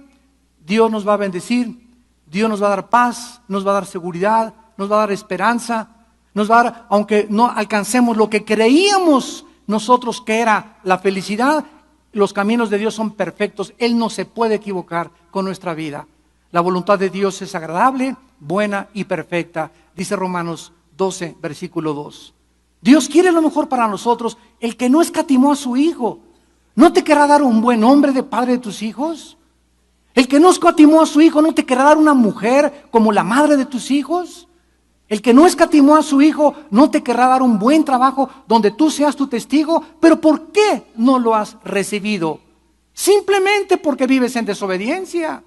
Dios nos va a bendecir, Dios nos va a dar paz, nos va a dar seguridad, nos va a dar esperanza, nos va a dar, aunque no alcancemos lo que creíamos nosotros que era la felicidad, los caminos de Dios son perfectos, Él no se puede equivocar con nuestra vida. La voluntad de Dios es agradable, buena y perfecta, dice Romanos 12, versículo 2. Dios quiere lo mejor para nosotros, el que no escatimó a su Hijo. ¿No te querrá dar un buen hombre de padre de tus hijos? El que no escatimó a su Hijo, ¿no te querrá dar una mujer como la madre de tus hijos? El que no escatimó a su Hijo, ¿no te querrá dar un buen trabajo donde tú seas tu testigo? Pero ¿por qué no lo has recibido? Simplemente porque vives en desobediencia,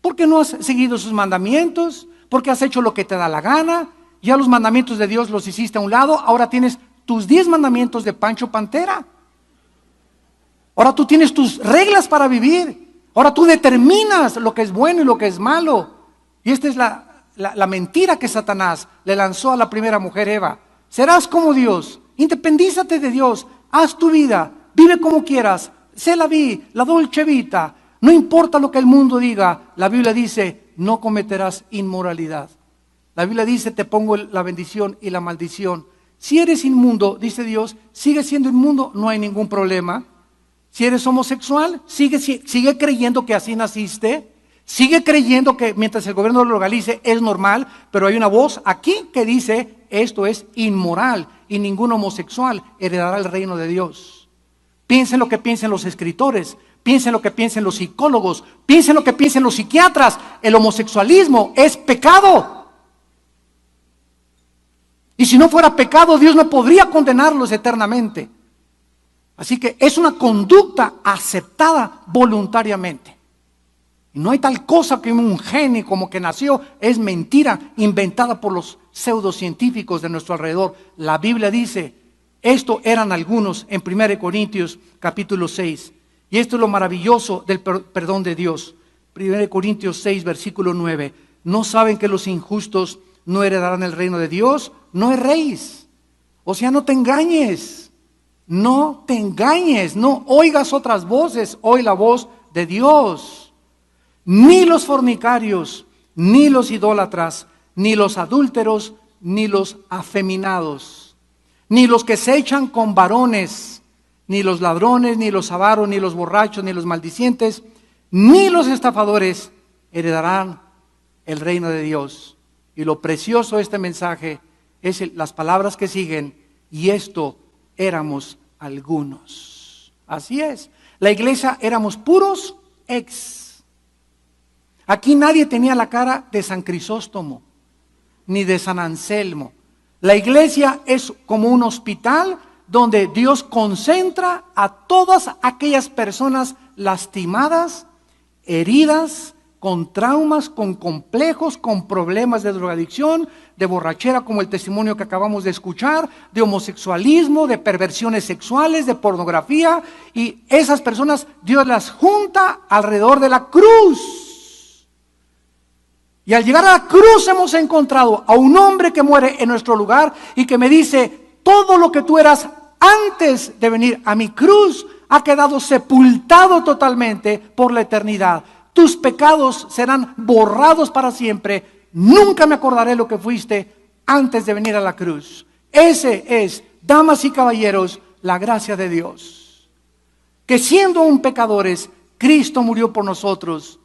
porque no has seguido sus mandamientos, porque has hecho lo que te da la gana. Ya los mandamientos de Dios los hiciste a un lado, ahora tienes tus 10 mandamientos de Pancho Pantera. Ahora tú tienes tus reglas para vivir. Ahora tú determinas lo que es bueno y lo que es malo. Y esta es la mentira que Satanás le lanzó a la primera mujer Eva. Serás como Dios, independízate de Dios, haz tu vida, vive como quieras, sé la dolce vita, no importa lo que el mundo diga. La Biblia dice, no cometerás inmoralidad. La Biblia dice, te pongo la bendición y la maldición. Si eres inmundo, dice Dios, sigue siendo inmundo, no hay ningún problema. Si eres homosexual, sigue creyendo que así naciste. Sigue creyendo que mientras el gobierno lo legalice es normal, pero hay una voz aquí que dice, esto es inmoral y ningún homosexual heredará el reino de Dios. Piensen lo que piensen los escritores, piensen lo que piensen los psicólogos, piensen lo que piensen los psiquiatras. El homosexualismo es pecado. Y si no fuera pecado, Dios no podría condenarlos eternamente. Así que es una conducta aceptada voluntariamente. Y no hay tal cosa que un genio como que nació, es mentira inventada por los pseudocientíficos de nuestro alrededor. La Biblia dice, esto eran algunos en 1 Corintios capítulo 6. Y esto es lo maravilloso del perdón de Dios. 1 Corintios 6, versículo 9. ¿No saben que los injustos no heredarán el reino de Dios? No erréis. O sea, no te engañes. No te engañes. No oigas otras voces. Oí la voz de Dios. Ni los fornicarios, ni los idólatras, ni los adúlteros, ni los afeminados, ni los que se echan con varones, ni los ladrones, ni los avaros, ni los borrachos, ni los maldicientes, ni los estafadores heredarán el reino de Dios. Y lo precioso de este mensaje es las palabras que siguen, y esto éramos algunos. Así es, la iglesia éramos puros ex. Aquí nadie tenía la cara de San Crisóstomo, ni de San Anselmo. La iglesia es como un hospital donde Dios concentra a todas aquellas personas lastimadas, heridas, con traumas, con complejos, con problemas de drogadicción, de borrachera, como el testimonio que acabamos de escuchar, de homosexualismo, de perversiones sexuales, de pornografía. Y esas personas Dios las junta alrededor de la cruz. Y al llegar a la cruz hemos encontrado a un hombre que muere en nuestro lugar y que me dice, todo lo que tú eras antes de venir a mi cruz ha quedado sepultado totalmente por la eternidad. Tus pecados serán borrados para siempre. Nunca me acordaré lo que fuiste antes de venir a la cruz. Ese es, damas y caballeros, la gracia de Dios. Que siendo aún pecadores, Cristo murió por nosotros.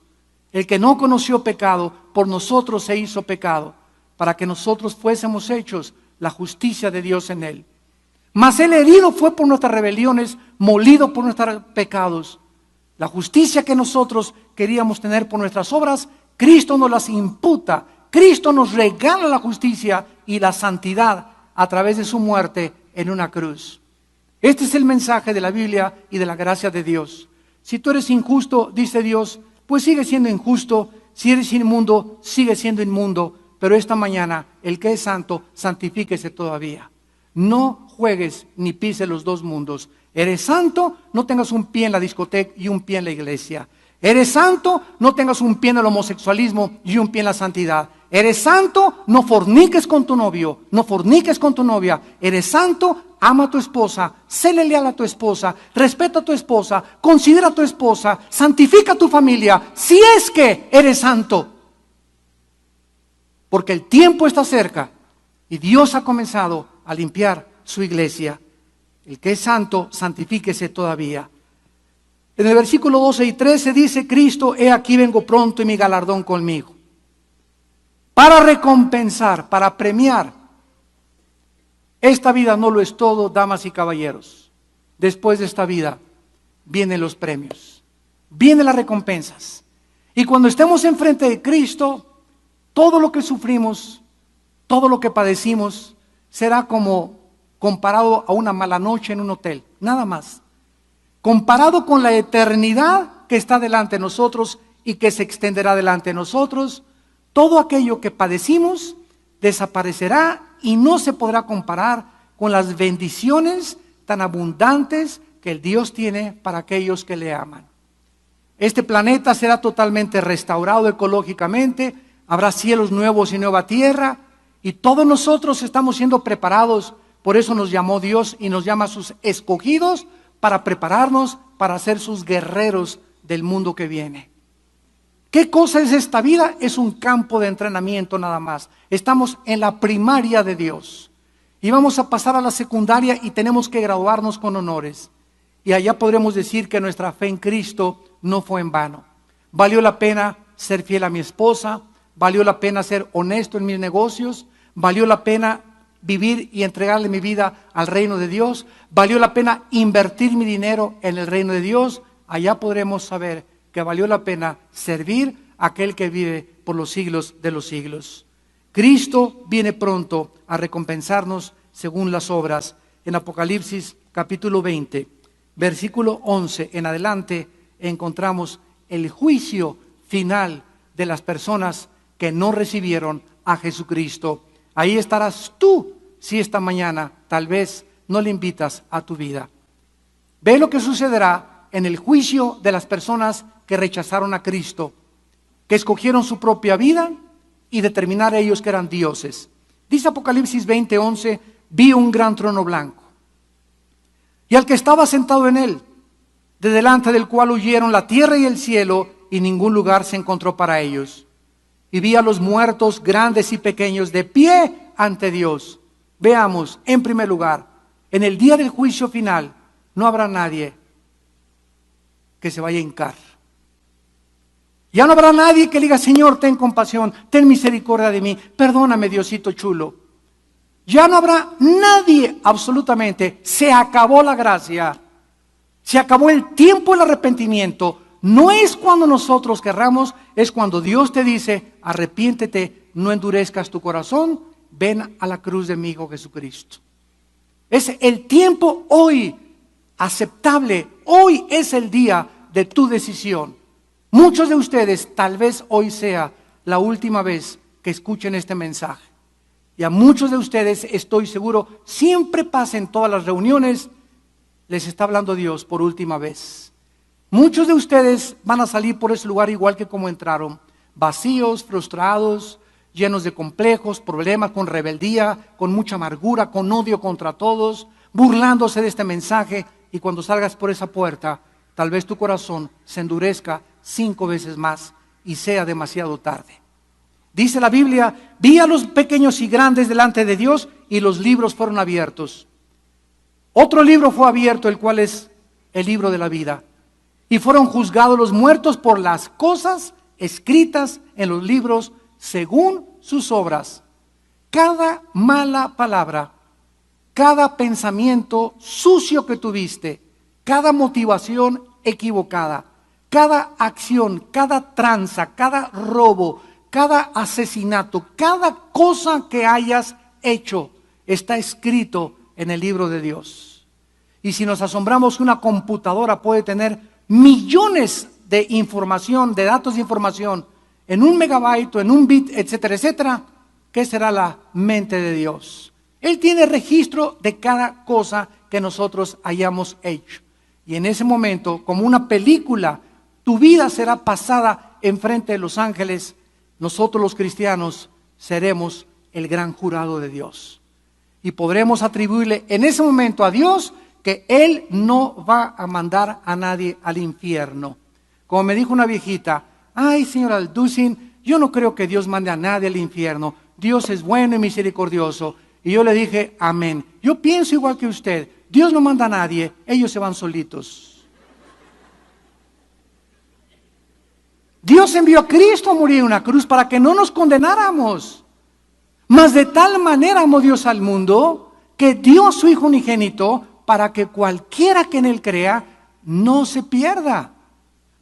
El que no conoció pecado, por nosotros se hizo pecado, para que nosotros fuésemos hechos la justicia de Dios en él. Mas él herido fue por nuestras rebeliones, molido por nuestros pecados. La justicia que nosotros queríamos tener por nuestras obras, Cristo nos las imputa. Cristo nos regala la justicia y la santidad a través de su muerte en una cruz. Este es el mensaje de la Biblia y de la gracia de Dios. Si tú eres injusto, dice Dios, pues sigue siendo injusto. Si eres inmundo, sigue siendo inmundo. Pero esta mañana, el que es santo, santifíquese todavía. No juegues ni pises los dos mundos. Eres santo, no tengas un pie en la discoteca y un pie en la iglesia. Eres santo, no tengas un pie en el homosexualismo y un pie en la santidad. Eres santo, no forniques con tu novio, no forniques con tu novia. Eres santo, ama a tu esposa, séle leal a tu esposa, respeta a tu esposa, considera a tu esposa, santifica a tu familia, si es que eres santo. Porque el tiempo está cerca y Dios ha comenzado a limpiar su iglesia. El que es santo, santifíquese todavía. En el versículo 12 y 13 dice, Cristo, he aquí vengo pronto y mi galardón conmigo. Para recompensar, para premiar. Esta vida no lo es todo, damas y caballeros. Después de esta vida vienen los premios, vienen las recompensas. Y cuando estemos enfrente de Cristo, todo lo que sufrimos, todo lo que padecimos, será como comparado a una mala noche en un hotel, nada más. Comparado con la eternidad que está delante de nosotros y que se extenderá delante de nosotros, todo aquello que padecimos desaparecerá y no se podrá comparar con las bendiciones tan abundantes que el Dios tiene para aquellos que le aman. Este planeta será totalmente restaurado ecológicamente, habrá cielos nuevos y nueva tierra, y todos nosotros estamos siendo preparados. Por eso nos llamó Dios y nos llama a sus escogidos para prepararnos para ser sus guerreros del mundo que viene. ¿Qué cosa es esta vida? Es un campo de entrenamiento nada más. Estamos en la primaria de Dios y vamos a pasar a la secundaria y tenemos que graduarnos con honores. Y allá podremos decir que nuestra fe en Cristo no fue en vano. Valió la pena ser fiel a mi esposa, valió la pena ser honesto en mis negocios, valió la pena vivir y entregarle mi vida al reino de Dios, valió la pena invertir mi dinero en el reino de Dios. Allá podremos saber que valió la pena servir a aquel que vive por los siglos de los siglos. Cristo viene pronto a recompensarnos según las obras. En Apocalipsis capítulo 20, versículo 11 en adelante, encontramos el juicio final de las personas que no recibieron a Jesucristo. Ahí estarás tú si esta mañana tal vez no le invitas a tu vida. Ve lo que sucederá en el juicio de las personas que rechazaron a Cristo, que escogieron su propia vida y determinar ellos que eran dioses. Dice Apocalipsis 20:11, vi un gran trono blanco y al que estaba sentado en él, de delante del cual huyeron la tierra y el cielo, y ningún lugar se encontró para ellos. Y vi a los muertos, grandes y pequeños, de pie ante Dios. Veamos, en primer lugar, en el día del juicio final, no habrá nadie que se vaya a hincar. Ya no habrá nadie que diga, Señor, ten compasión, ten misericordia de mí, perdóname, Diosito chulo. Ya no habrá nadie, absolutamente. Se acabó la gracia. Se acabó el tiempo del arrepentimiento. No es cuando nosotros querramos, es cuando Dios te dice, arrepiéntete, no endurezcas tu corazón, ven a la cruz de mi Hijo Jesucristo. Es el tiempo hoy aceptable. Hoy es el día de tu decisión. Muchos de ustedes, tal vez hoy sea la última vez que escuchen este mensaje. Y a muchos de ustedes, estoy seguro, siempre pasa en todas las reuniones, les está hablando Dios por última vez. Muchos de ustedes van a salir por ese lugar igual que como entraron, vacíos, frustrados, llenos de complejos, problemas, con rebeldía, con mucha amargura, con odio contra todos, burlándose de este mensaje, y cuando salgas por esa puerta, tal vez tu corazón se endurezca 5 veces más y sea demasiado tarde. Dice la Biblia, vi a los pequeños y grandes delante de Dios y los libros fueron abiertos. Otro libro fue abierto, el cual es el libro de la vida. Y fueron juzgados los muertos por las cosas escritas en los libros según sus obras. Cada mala palabra, cada pensamiento sucio que tuviste, cada motivación equivocada, cada acción, cada tranza, cada robo, cada asesinato, cada cosa que hayas hecho, está escrito en el libro de Dios. Y si nos asombramos que una computadora puede tener millones de información, de datos de información, en un megabyte, en un bit, etcétera, etcétera, ¿qué será la mente de Dios? Él tiene registro de cada cosa que nosotros hayamos hecho. Y en ese momento, como una película, tu vida será pasada enfrente de los ángeles. Nosotros los cristianos seremos el gran jurado de Dios. Y podremos atribuirle en ese momento a Dios que Él no va a mandar a nadie al infierno. Como me dijo una viejita, ay, señor Alducin, yo no creo que Dios mande a nadie al infierno. Dios es bueno y misericordioso. Y yo le dije, amén. Yo pienso igual que usted. Dios no manda a nadie, ellos se van solitos. Dios envió a Cristo a morir en una cruz para que no nos condenáramos. Mas de tal manera amó Dios al mundo que dio a su Hijo unigénito para que cualquiera que en Él crea no se pierda,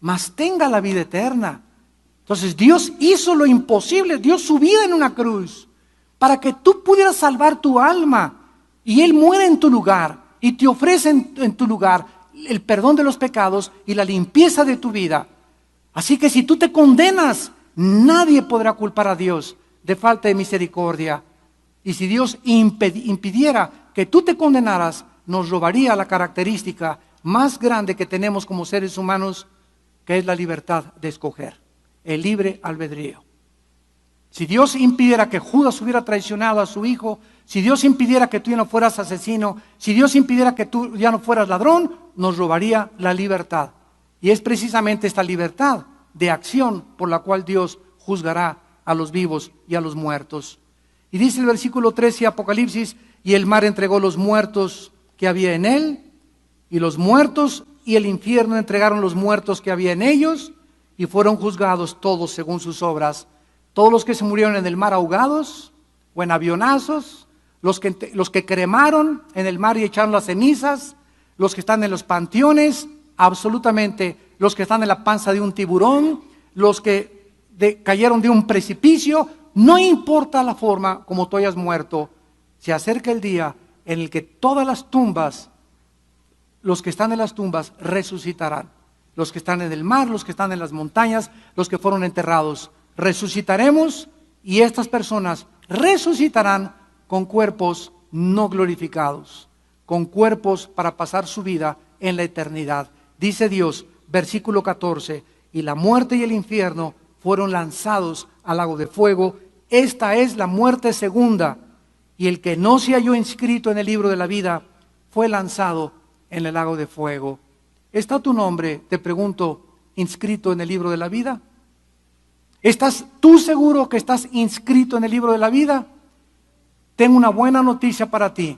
mas tenga la vida eterna. Entonces Dios hizo lo imposible, dio su vida en una cruz para que tú pudieras salvar tu alma. Y Él muere en tu lugar y te ofrece en tu lugar el perdón de los pecados y la limpieza de tu vida. Así que si tú te condenas, nadie podrá culpar a Dios de falta de misericordia. Y si Dios impidiera que tú te condenaras, nos robaría la característica más grande que tenemos como seres humanos, que es la libertad de escoger, el libre albedrío. Si Dios impidiera que Judas hubiera traicionado a su hijo, si Dios impidiera que tú ya no fueras asesino, si Dios impidiera que tú ya no fueras ladrón, nos robaría la libertad. Y es precisamente esta libertad de acción por la cual Dios juzgará a los vivos y a los muertos. Y dice el versículo 13 de Apocalipsis, y el mar entregó los muertos que había en él, y los muertos y el infierno entregaron los muertos que había en ellos, y fueron juzgados todos según sus obras. Todos los que se murieron en el mar ahogados o en avionazos, los que cremaron en el mar y echaron las cenizas, los que están en los panteones, absolutamente los que están en la panza de un tiburón, los que cayeron de un precipicio, no importa la forma como tú hayas muerto, se acerca el día en el que todas las tumbas, los que están en las tumbas resucitarán. Los que están en el mar, los que están en las montañas, los que fueron enterrados. Resucitaremos y estas personas resucitarán con cuerpos no glorificados, con cuerpos para pasar su vida en la eternidad. Dice Dios, versículo 14, y la muerte y el infierno fueron lanzados al lago de fuego. Esta es la muerte segunda, y el que no se halló inscrito en el libro de la vida fue lanzado en el lago de fuego. ¿Está tu nombre, te pregunto, inscrito en el libro de la vida? ¿Estás tú seguro que estás inscrito en el libro de la vida? Tengo una buena noticia para ti.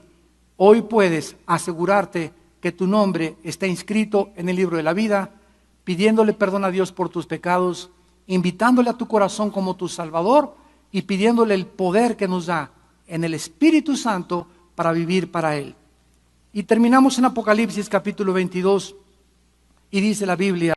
Hoy puedes asegurarte que tu nombre está inscrito en el libro de la vida, pidiéndole perdón a Dios por tus pecados, invitándole a tu corazón como tu Salvador y pidiéndole el poder que nos da en el Espíritu Santo para vivir para Él. Y terminamos en Apocalipsis capítulo 22 y dice la Biblia: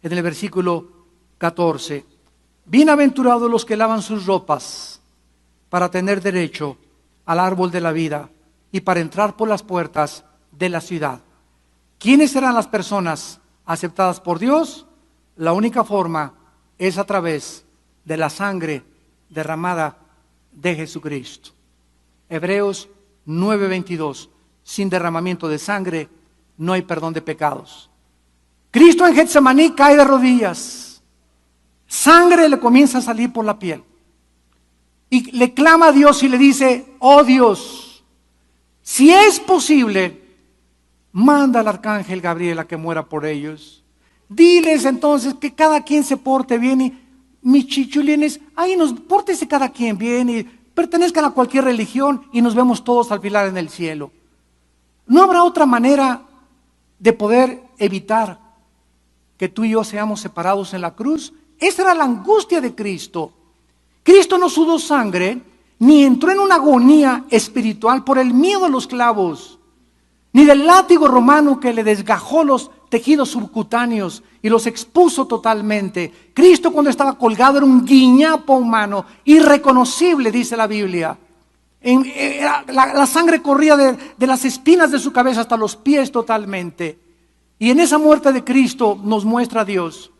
en el versículo 14, bienaventurados los que lavan sus ropas para tener derecho al árbol de la vida y para entrar por las puertas de la ciudad. ¿Quiénes serán las personas aceptadas por Dios? La única forma es a través de la sangre derramada de Jesucristo. Hebreos 9:22. Sin derramamiento de sangre no hay perdón de pecados. Cristo en Getsemaní cae de rodillas. Sangre le comienza a salir por la piel. Y le clama a Dios y le dice: oh Dios, si es posible, manda al arcángel Gabriel a que muera por ellos. Diles entonces que cada quien se porte bien y mis chichulines, ahí pórtese cada quien bien y pertenezcan a cualquier religión y nos vemos todos al final en el cielo. ¿No habrá otra manera de poder evitar que tú y yo seamos separados en la cruz? Esa era la angustia de Cristo. Cristo no sudó sangre, ni entró en una agonía espiritual por el miedo a los clavos, ni del látigo romano que le desgajó los tejidos subcutáneos y los expuso totalmente. Cristo, cuando estaba colgado, era un guiñapo humano, irreconocible, dice la Biblia. La sangre corría de las espinas de su cabeza hasta los pies totalmente. Y en esa muerte de Cristo nos muestra a Dios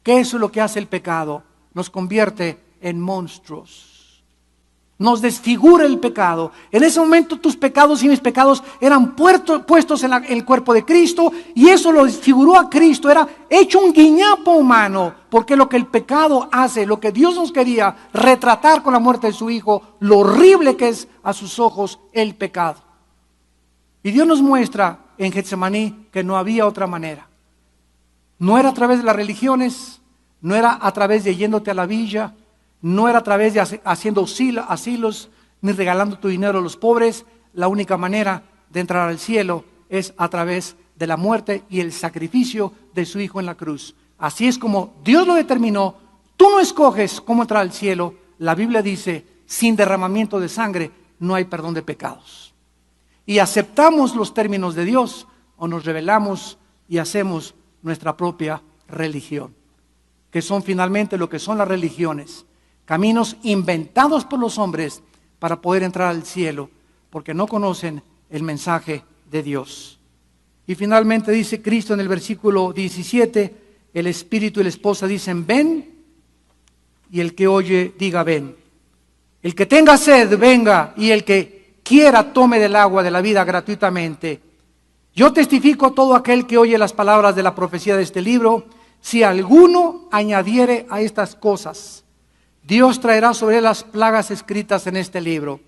que eso es lo que hace el pecado. Nos convierte en monstruos. Nos desfigura el pecado. En ese momento tus pecados y mis pecados eran puestos en el cuerpo de Cristo, y eso lo desfiguró a Cristo. Era hecho un guiñapo humano, porque lo que el pecado hace, lo que Dios nos quería retratar con la muerte de su Hijo, lo horrible que es a sus ojos el pecado. Y Dios nos muestra en Getsemaní que no había otra manera. No era a través de las religiones, no era a través de yéndote a la villa, no era a través de haciendo asilos, ni regalando tu dinero a los pobres. La única manera de entrar al cielo es a través de la muerte y el sacrificio de su Hijo en la cruz. Así es como Dios lo determinó. Tú no escoges cómo entrar al cielo. La Biblia dice: sin derramamiento de sangre no hay perdón de pecados. Y aceptamos los términos de Dios, o nos rebelamos y hacemos nuestra propia religión, que son finalmente lo que son las religiones. Caminos inventados por los hombres para poder entrar al cielo, porque no conocen el mensaje de Dios. Y finalmente dice Cristo en el versículo 17, el Espíritu y la esposa dicen: ven, y el que oye diga: ven. El que tenga sed, venga, y el que quiera tome del agua de la vida gratuitamente. Yo testifico a todo aquel que oye las palabras de la profecía de este libro: si alguno añadiere a estas cosas, Dios traerá sobre él las plagas escritas en este libro.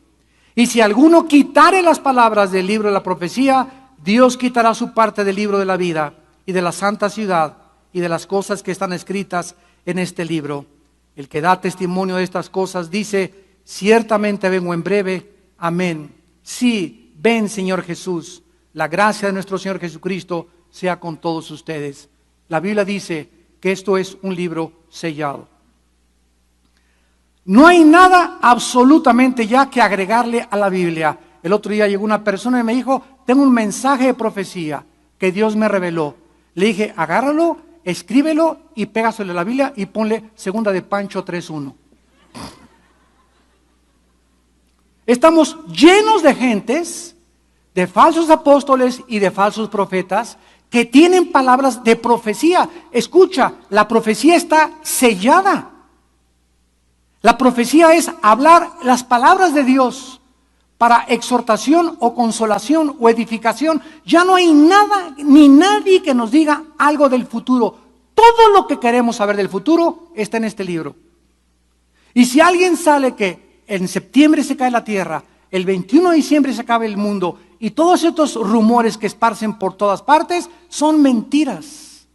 Y si alguno quitare las palabras del libro de la profecía, Dios quitará su parte del libro de la vida y de la santa ciudad y de las cosas que están escritas en este libro. El que da testimonio de estas cosas dice: ciertamente vengo en breve. Amén. Sí, ven, Señor Jesús. La gracia de nuestro Señor Jesucristo sea con todos ustedes. La Biblia dice que esto es un libro sellado. No hay nada absolutamente ya que agregarle a la Biblia. El otro día llegó una persona y me dijo: tengo un mensaje de profecía que Dios me reveló. Le dije: agárralo, escríbelo y pégaselo a la Biblia y ponle 2 de Pancho 3:1. Estamos llenos de gentes, de falsos apóstoles y de falsos profetas que tienen palabras de profecía. Escucha, la profecía está sellada. La profecía es hablar las palabras de Dios para exhortación o consolación o edificación. Ya no hay nada ni nadie que nos diga algo del futuro. Todo lo que queremos saber del futuro está en este libro. Y si alguien sale que en septiembre se cae la tierra, el 21 de diciembre se acaba el mundo, y todos estos rumores que esparcen por todas partes son mentiras.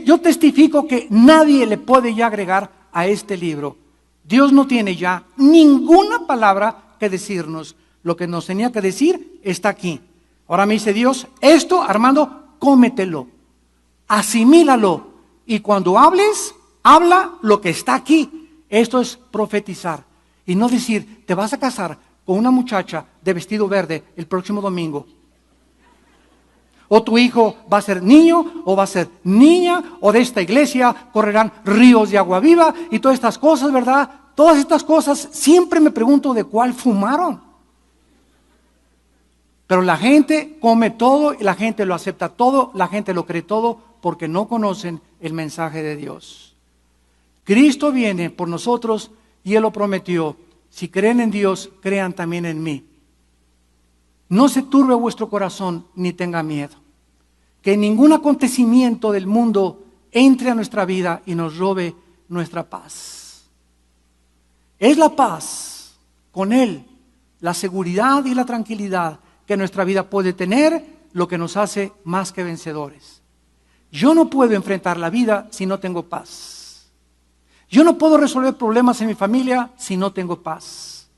Yo testifico que nadie le puede ya agregar a este libro. Dios no tiene ya ninguna palabra que decirnos. Lo que nos tenía que decir está aquí. Ahora me dice Dios: esto, Armando, cómetelo, asimílalo, y cuando hables, habla lo que está aquí. Esto es profetizar, y no decir: te vas a casar con una muchacha de vestido verde el próximo domingo, o tu hijo va a ser niño o va a ser niña, o de esta iglesia correrán ríos de agua viva, y todas estas cosas, ¿verdad? Todas estas cosas siempre me pregunto de cuál fumaron. Pero la gente come todo y la gente lo acepta todo, la gente lo cree todo porque no conocen el mensaje de Dios. Cristo viene por nosotros y Él lo prometió. Si creen en Dios, crean también en mí. No se turbe vuestro corazón ni tenga miedo. Que ningún acontecimiento del mundo entre a nuestra vida y nos robe nuestra paz. Es la paz con Él, la seguridad y la tranquilidad que nuestra vida puede tener, lo que nos hace más que vencedores. Yo no puedo enfrentar la vida si no tengo paz. Yo no puedo resolver problemas en mi familia si no tengo paz.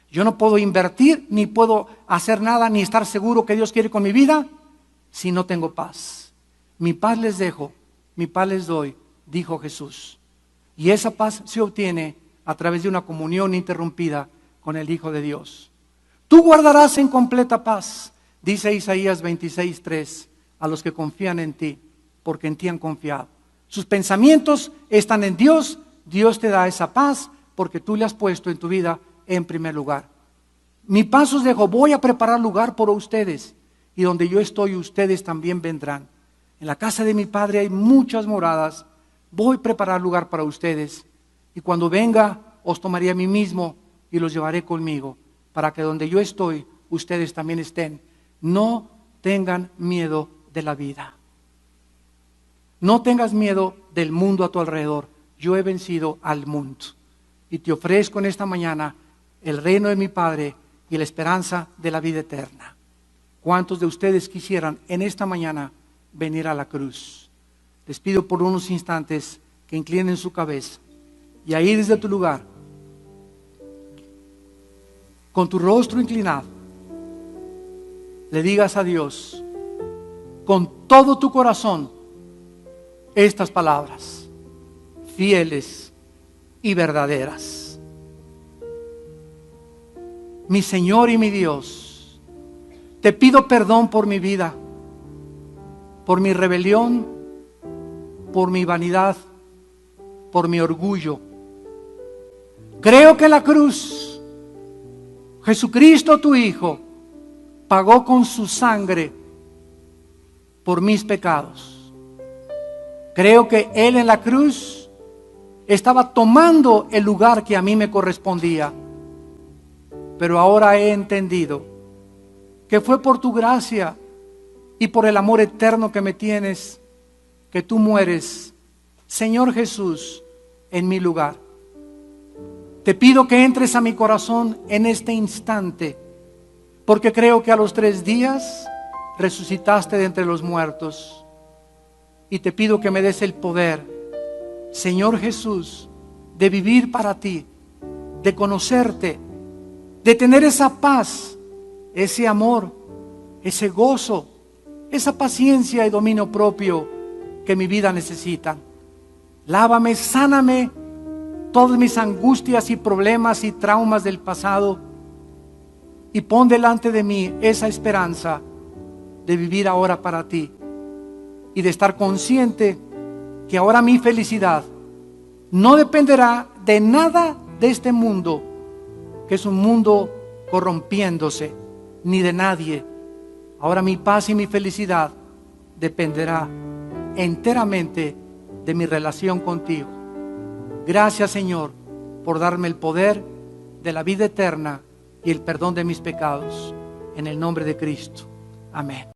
Yo no puedo invertir, ni puedo hacer nada, ni estar seguro que Dios quiere con mi vida si no tengo paz. Mi paz les dejo, mi paz les doy, dijo Jesús. Y esa paz se obtiene a través de una comunión interrumpida con el Hijo de Dios. Tú guardarás en completa paz, dice Isaías 26:3, a los que confían en ti, porque en ti han confiado. Sus pensamientos están en Dios, Dios te da esa paz, porque tú le has puesto en tu vida en primer lugar. Mi paz os dejo, voy a preparar lugar por ustedes, y donde yo estoy, ustedes también vendrán. En la casa de mi Padre hay muchas moradas, voy a preparar lugar para ustedes, y cuando venga, os tomaré a mí mismo y los llevaré conmigo, para que donde yo estoy, ustedes también estén. No tengan miedo de la vida. No tengas miedo del mundo a tu alrededor. Yo he vencido al mundo. Y te ofrezco en esta mañana el reino de mi Padre y la esperanza de la vida eterna. ¿Cuántos de ustedes quisieran en esta mañana venir a la cruz? Les pido por unos instantes que inclinen su cabeza. Y ahí desde tu lugar, con tu rostro inclinado, le digas a Dios con todo tu corazón estas palabras, fieles y verdaderas. Mi Señor y mi Dios, te pido perdón por mi vida, por mi rebelión, por mi vanidad, por mi orgullo. Creo que en la cruz Jesucristo tu Hijo pagó con su sangre por mis pecados. Creo que Él en la cruz estaba tomando el lugar que a mí me correspondía. Pero ahora he entendido que fue por tu gracia y por el amor eterno que me tienes, que tú mueres, Señor Jesús, en mi lugar. Te pido que entres a mi corazón en este instante, porque creo que a los 3 días resucitaste de entre los muertos. Y te pido que me des el poder, Señor Jesús, de vivir para ti, de conocerte, de tener esa paz, ese amor, ese gozo, esa paciencia y dominio propio que mi vida necesita. Lávame, sáname todas mis angustias y problemas y traumas del pasado y pon delante de mí esa esperanza de vivir ahora para ti y de estar consciente que ahora mi felicidad no dependerá de nada de este mundo, que es un mundo corrompiéndose, ni de nadie. Ahora mi paz y mi felicidad dependerá enteramente de mi relación contigo. Gracias, Señor, por darme el poder de la vida eterna y el perdón de mis pecados. En el nombre de Cristo. Amén.